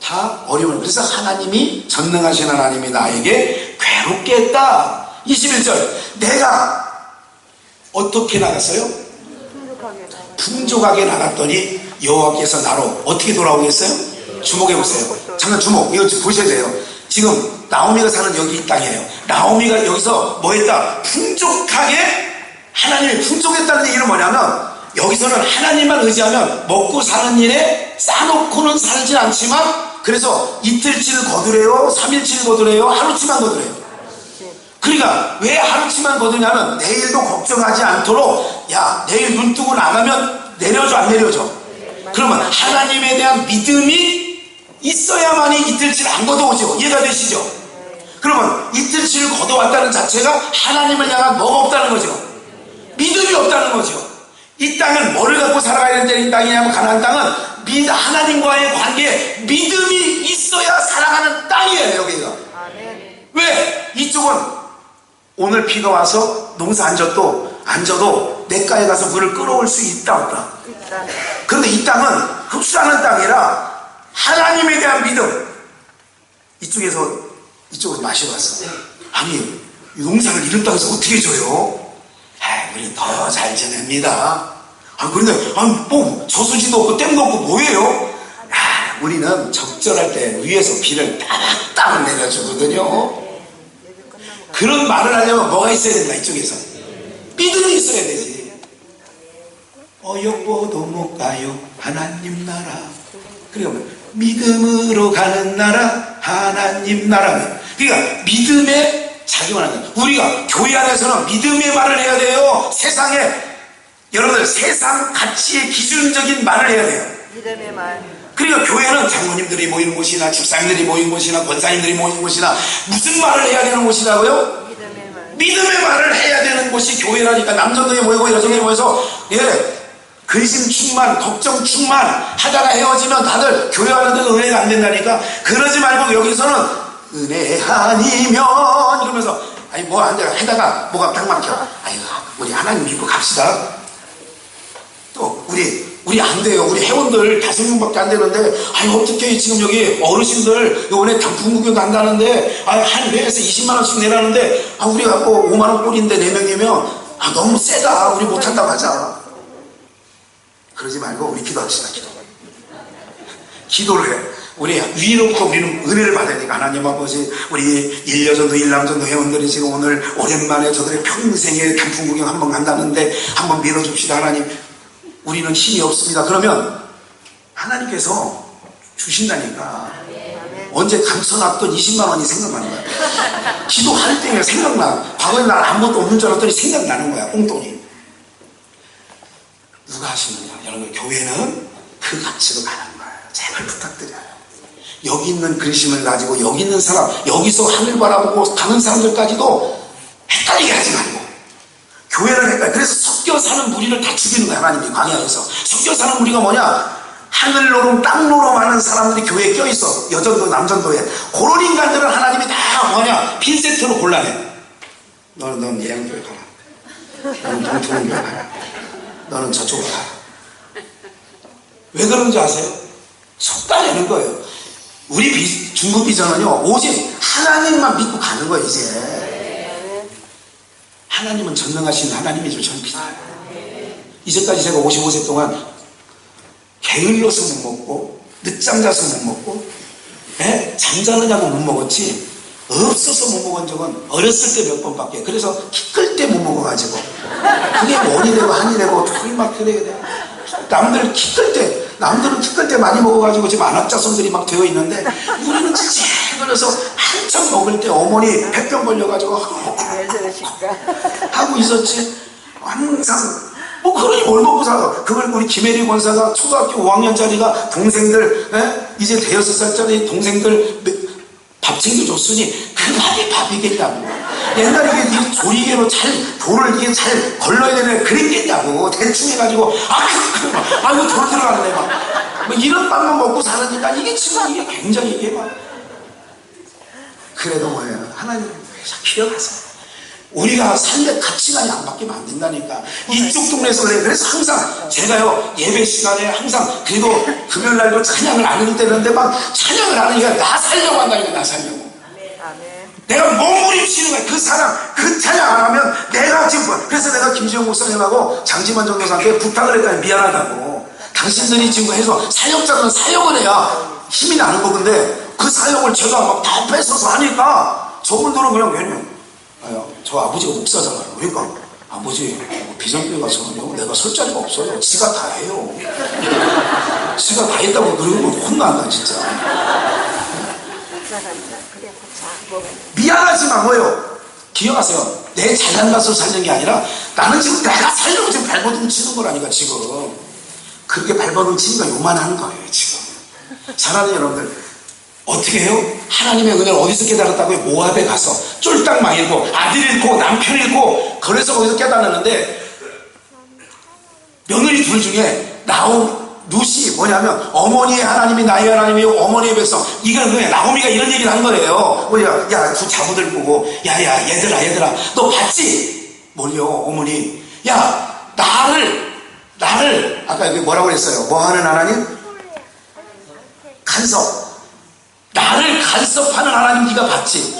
다 어려워요. 그래서 하나님이, 전능하신 하나님이 나에게 괴롭게 했다. 21절, 내가 어떻게 나갔어요? 풍족하게 나갔더니 여호와께서 나로 어떻게 돌아오겠어요? 주목해 보세요. 잠깐 주목, 이거 보셔야 돼요. 지금 나오미가 사는 여기 이 땅이에요. 나오미가 여기서 뭐 했다? 풍족하게, 하나님이 풍족했다는 얘기는 뭐냐면, 여기서는 하나님만 의지하면 먹고 사는 일에 싸놓고는 살진 않지만, 그래서 이틀치를 거두래요, 3일치를 거두래요, 하루치만 거두래요. 그러니까 왜 하루치만 거두냐면 내일도 걱정하지 않도록, 야, 내일 눈 뜨고 나가면 내려줘 안 내려줘? 그러면 하나님에 대한 믿음이 있어야만이 이틀치를 안 거두오죠. 이해가 되시죠? 그러면 이틀치를 거두왔다는 자체가 하나님을 향한 뭐가 없다는 거죠? 믿음이 없다는 거죠. 이 땅은 뭐를 갖고 살아가야 되는 땅이냐면, 가나안 땅은 하나님과의 관계에 믿음이 있어야 살아가는 땅이에요. 여기가. 왜? 이쪽은 오늘 비가 와서 농사 안 져도 냇가에 가서 물을 끌어올 수 있다 없다? 그런데 이 땅은 흡수하는 땅이라 하나님에 대한 믿음, 이쪽에서 마셔봤어. 아니, 농사를 이런 땅에서 어떻게 줘요? 우리 더 잘 지냅니다. 그런데 뭐 저수지도 없고 댐도 없고 뭐예요? 우리는 적절할 때 위에서 비를 따박따박 내려주거든요. 그런 말을 하려면 뭐가 있어야 된다? 이쪽에서 믿음이 있어야 되지. 어여보도 못 가요 하나님 나라. 그러니까 믿음으로 가는 나라, 하나님 나라. 그러니까 믿음에 자기만한 거예요. 우리가 교회 안에서는 믿음의 말을 해야 돼요. 세상에, 여러분들 세상 가치의 기준적인 말을 해야 돼요. 믿음의 말. 그러니까 교회는 장로님들이 모이는 곳이나 집사님들이 모이는 곳이나 권사님들이 모이는 곳이나 무슨 말을 해야 되는 곳이라고요? 믿음의 말. 믿음의 말을 해야 되는 곳이 교회라니까. 남전도에 모이고 여전도에 모여서 근심 충만, 걱정 충만 하다가 헤어지면 다들 교회 가는 데도 은혜가 안 된다니까. 그러지 말고 여기서는 은혜 아니면 이러면서, 아니 뭐 안 돼, 하다가 뭐가 딱 막혀. 아이고, 우리 하나님 믿고 갑시다. 또 우리 안 돼요. 우리 회원들 5명밖에 안 되는데, 아니 어떻게 지금 여기 어르신들 요번에 단풍 구경 간다는데, 한 회에서 20만 원씩 내라는데, 우리 갖고 5만 원 꼴인데 4명이면 너무 세다. 우리 못한다고 하자. 그러지 말고 우리 기도합시다. 기도를 해. 우리 위로부터 우리는 은혜를 받아야 되니까. 하나님 아버지, 우리 1여전도 1남전도 회원들이 지금 오늘 오랜만에 저들의 평생의 단풍 구경 한번 간다는데 한번 믿어줍시다. 하나님, 우리는 힘이 없습니다. 그러면 하나님께서 주신다니까. 언제 감춰놨던 20만 원이 생각나는 거야. 기도할 때가 생각나. 과거에 난 아무것도 없는 줄 알았더니 생각나는 거야. 꽁돈이. 누가 하시느냐? 여러분, 교회는 그 가치로 가는 거예요. 제발 부탁드려요. 여기 있는 근심을 가지고 여기 있는 사람, 여기서 하늘 바라보고 가는 사람들까지도 헷갈리게 하지 말고, 교회를 헷갈려. 그래서 섞여 사는 무리를 다 죽이는 거야. 하나님이 광야에서 섞여 사는 무리가 뭐냐? 하늘노름 땅노름 하는 사람들이 교회에 껴있어. 여전도 남전도에. 그런 인간들은 하나님이 다 뭐냐? 핀세트로 골라내. 넌 예양교회 가라, 너는 동토론교회 가라, 너는 저쪽으로 가라. 왜 그런지 아세요? 속다내는 거예요. 우리 중국 비전은요, 오직 하나님만 믿고 가는 거예요. 이제 하나님은 전능하신 하나님이죠. 저는 믿어요. 이제까지 제가 55세 동안 게을러서 못 먹고, 늦잠 자서 못 먹고, 잠자느냐고 못 먹었지, 없어서 못 먹은 적은 어렸을 때 몇 번밖에. 그래서 키 클 때 못 먹어가지고 그게 원이 되고 한이 되고 막 그래. 남들은 키 클 때 많이 먹어가지고 지금 안압자손들이 막 되어 있는데, 우리는 찌찌 걸려서 한참 먹을 때 어머니 폐병 걸려가지고 하고 있었지. 항상 뭐 그러니 뭘 먹고 살아? 그걸 우리 김혜리 권사가 초등학교 5학년짜리가 동생들, 이제 대여섯 살짜리 동생들 밥 챙겨줬으니 그만이 밥이겠냐고. 옛날에 이게 조리개로 잘 돌을 이게 잘 걸러야 되네 그랬겠냐고. 대충 해가지고 이거 돌 들어가네 막 이런 밥만 먹고 사니까 이게 지금 이게 굉장히 이게 막. 그래도 뭐예요? 하나님 기억하세요. 우리가 삶의 가치관이 안 바뀌면 안 된다니까. 이쪽 동네에서 그래요. 그래서 항상 제가요 예배 시간에 항상 그래도 금요일 날도 찬양을 안 해도 되는데 막 찬양을 안 하니까 나 살려고 한다니까. 나 살려고. 내가 몸부림치는 거야. 그 사람 그 찬양 안 하면 내가 지금. 그래서 내가 김지영 목사님하고 장지만 전도사한테 부탁을 했더니 미안하다고. 당신들이 지금 해서 사역자들은 사역을 해야 힘이 나는 거. 근데 그 사역을 제가 막 다 뺏어서 하니까 저분들은 그냥 왜냐면 저 아버지가 목사잖아요. 그러니까 아버지 비전교회 가서는요 내가 설 자리가 없어요. 지가 다 해요. 지가 다 했다고 그러는 건 혼난다 진짜. 미안하지만 뭐예요? 기억하세요. 내 잘난 맛으로 살는 게 아니라 나는 지금 내가 살려고 지금 발버둥 치는 거라니까. 지금 그렇게 발버둥 치니까 요만한 거예요 지금. 사랑하는 여러분들, 어떻게 해요? 하나님의 은혜를 어디서 깨달았다고요? 모압에 가서 쫄딱 망 잃고 아들 잃고 남편 잃고 그래서 거기서 깨달았는데, 며느리 둘 중에 룻이 뭐냐면 어머니의 하나님이 나의 하나님이요 어머니의 백성. 이건 그냥 나오미가 이런 얘기를 한 거예요. 야, 두 자부들 보고 야 얘들아 너 봤지? 뭘요? 어머니 야 나를 아까 여기 뭐라고 그랬어요? 뭐 하는 하나님? 간섭. 나를 간섭하는 하나님 네가 봤지?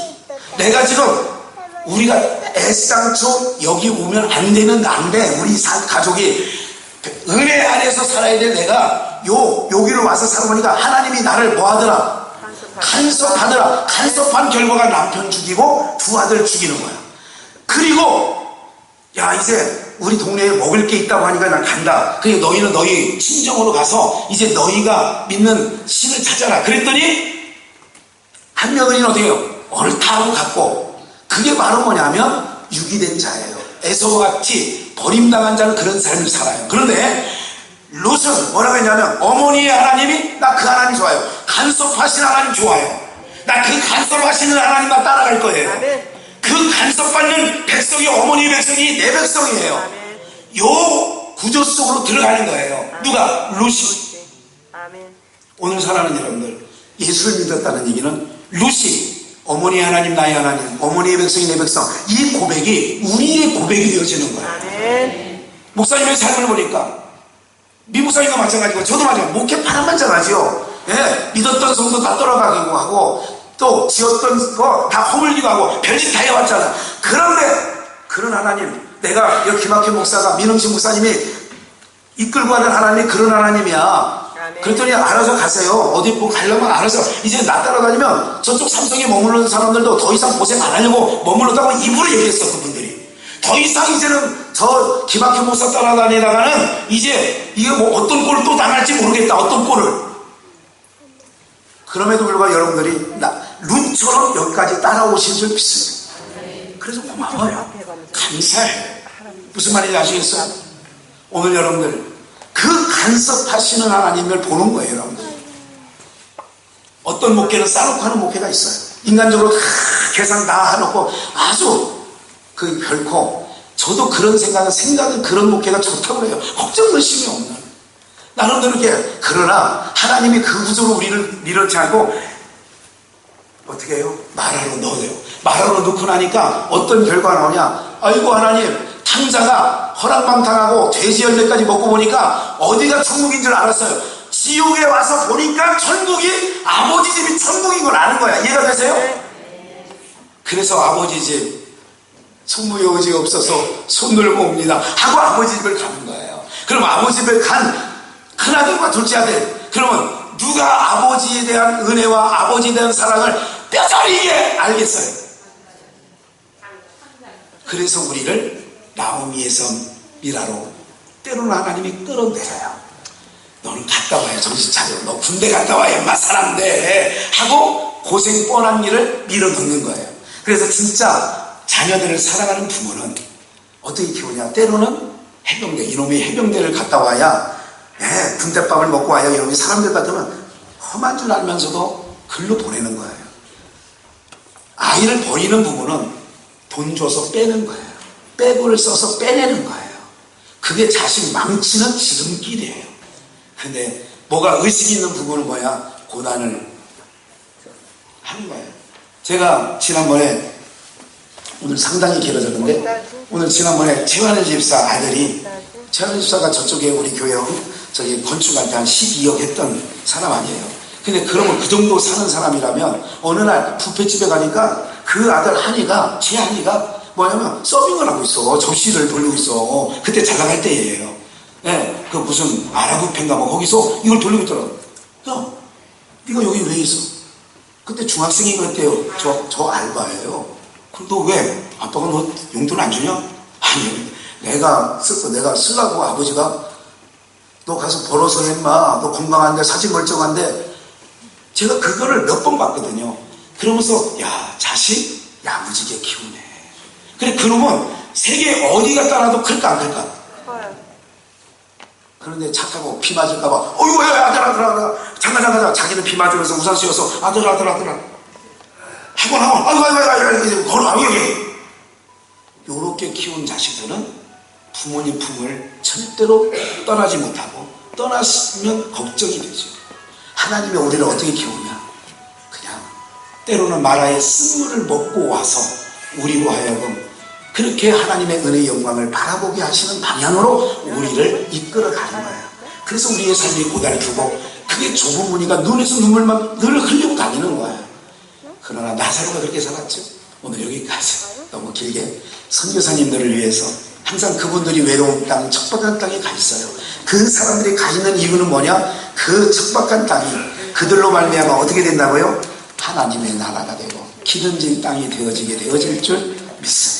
내가 지금 우리가 애쌍초 여기 오면 안 되는 난데 우리 가족이 은혜 안에서 살아야 될 내가 여기로 와서 살아보니까 하나님이 나를 뭐 하더라? 간섭하더라. 간섭한 결과가 남편 죽이고 두 아들 죽이는 거야. 그리고 야 이제 우리 동네에 먹을 게 있다고 하니까 난 간다. 그러니까 너희는 너희 친정으로 가서 이제 너희가 믿는 신을 찾아라. 그랬더니 한 며느리는 어떻게 해요? 옳다고 갖고. 그게 바로 뭐냐면 유기된 자예요. 에서와 같이 버림당한 자는 그런 삶을 살아요. 그런데 룻은 뭐라고 했냐면 어머니의 하나님이 나 그 하나님 좋아요. 간섭하시는 하나님 좋아요. 나 그 간섭하시는 하나님 나 따라갈 거예요. 그 간섭받는 백성이 어머니의 백성이 내 백성이에요. 요 구조 속으로 들어가는 거예요. 누가? 룻이. 오늘 사랑하는 여러분들, 예수를 믿었다는 얘기는 룻이 어머니 하나님 나의 하나님 어머니의 백성이 내 백성, 이 고백이 우리의 고백이 되어지는 거예요. 목사님의 삶을 보니까 미 목사님과 마찬가지고 저도 마찬가지고 목회 파란만장하지요. 예, 믿었던 성도 다 떨어가기도 하고 또 지었던 거 다 허물기도 하고 별짓 다 해왔잖아. 그런데 그런 하나님, 내가 여기 김학현 목사가 민흥식 목사님이 이끌고 가는 하나님이 그런 하나님이야. 그랬더니 알아서 가세요. 어디 뭐 가려면 알아서. 이제 나 따라다니면 저쪽 삼성에 머무르는 사람들도 더 이상 고생 안 하려고 머물렀다고 입으로 얘기했어. 그분들이 더 이상 이제는 저 김학현 목사 따라다니다가는 이제 이게 뭐 어떤 꼴을 또 당할지 모르겠다. 어떤 꼴을. 그럼에도 불구하고 여러분들이 룻처럼 여기까지 따라오신 줄 믿습니다. 그래서 고마워요. 감사해. 무슨 말인지 아시겠어요? 오늘 여러분들 그 간섭하시는 하나님을 보는 거예요. 여러분들. 어떤 목회는 싸놓고 하는 목회가 있어요. 인간적으로 다 계산 다 해놓고 아주 결코 저도 그런 생각은 그런 목회가 좋다고 해요. 걱정 의심이 없는. 나름대로 이렇게. 그러나 하나님이 그 구조로 우리를 밀어치 않고 어떻게 해요? 말하러 넣어요. 말하러 넣고 나니까 어떤 결과가 나오냐? 아이고 하나님, 탕자가 허랑방탕하고 돼지 열매까지 먹고 보니까 어디가 천국인 줄 알았어요. 지옥에 와서 보니까 천국이 아버지 집이 천국인 걸 아는 거야. 이해가 되세요? 그래서 아버지 집 성부의 의지가 없어서 손 들고 옵니다 하고 아버지 집을 가는 거예요. 그럼 아버지 집을 간 큰아들과 둘째 아들, 그러면 누가 아버지에 대한 은혜와 아버지에 대한 사랑을 뼈저리게 알겠어요? 그래서 우리를 나오미에서 미라로 때로는 하나님이 끌어내려요. 너는 갔다 와야 정신 차려. 너 군대 갔다 와야 인마 사람 돼 하고 고생 뻔한 일을 밀어넣는 거예요. 그래서 진짜 자녀들을 사랑하는 부모는 어떻게 키우냐? 때로는 해병대, 이놈이 해병대를 갔다 와야 군대밥을 먹고 와야 이놈이 사람들 같으면 험한 줄 알면서도 글로 보내는 거예요. 아이를 버리는 부분은 돈 줘서 빼는 거예요. 빼부를 써서 빼내는 거예요. 그게 자식 망치는 지름길이에요. 근데 뭐가 의식이 있는 부분은 뭐야? 고난을 하는 거예요. 제가 지난번에, 오늘 상당히 길어졌는데, 오늘 지난번에 최환일 집사 아들이, 최환일 집사가 저쪽에 우리 교회 저기 건축할 때 한 12억 했던 사람 아니에요. 근데 그러면 그 정도 사는 사람이라면 어느 날 뷔페집에 가니까 그 아들 한이가, 최한이가 뭐냐면 서빙을 하고 있어. 접시를 돌리고 있어. 그때 잘 나갈 때예요. 예, 그 무슨 아랍뷔페인가 뭐 거기서 이걸 돌리고 있더라고. 야, 네가 여기 왜 있어? 그때 중학생이 그랬대요. 저 알바예요. 그럼 너 왜? 아빠가 너 용돈 안 주냐? 아니, 내가 쓰려고 아버지가 너 가서 벌어서 했마. 너 건강한데 사진 멀쩡한데. 제가 그거를 몇 번 봤거든요. 그러면서 야, 자식 야무지게 키우네. 그래, 그러면 세계 어디가 따라도 클까 안 클까? 커요. 그런데 착하고 피 맞을까봐 어이구 아들 잠깐 자기는 피 맞으면서 우산 씌워서 아들 학원 아이고 걸어 여기. 요렇게 키운 자식들은 부모님 품을 절대로 떠나지 못하고 떠났으면 걱정이 되죠. 하나님이 우리를 어떻게 키우냐? 그냥 때로는 마라의 쓴물을 먹고 와서 우리로 하여금 그렇게 하나님의 은혜의 영광을 바라보게 하시는 방향으로 우리를 이끌어가는 거예요. 그래서 우리의 삶이 고달프고 그게 좁은 무늬가 눈에서 눈물만 늘 흘리고 다니는 거예요. 그러나 나사로가 그렇게 살았죠. 오늘 여기까지 너무 길게 선교사님들을 위해서 항상 그분들이 외로운 땅, 척박한 땅에 가 있어요. 그 사람들이 가 있는 이유는 뭐냐? 그 척박한 땅이 그들로 말미암아 어떻게 된다고요? 하나님의 나라가 되고 기름진 땅이 되어질 줄 믿습니다.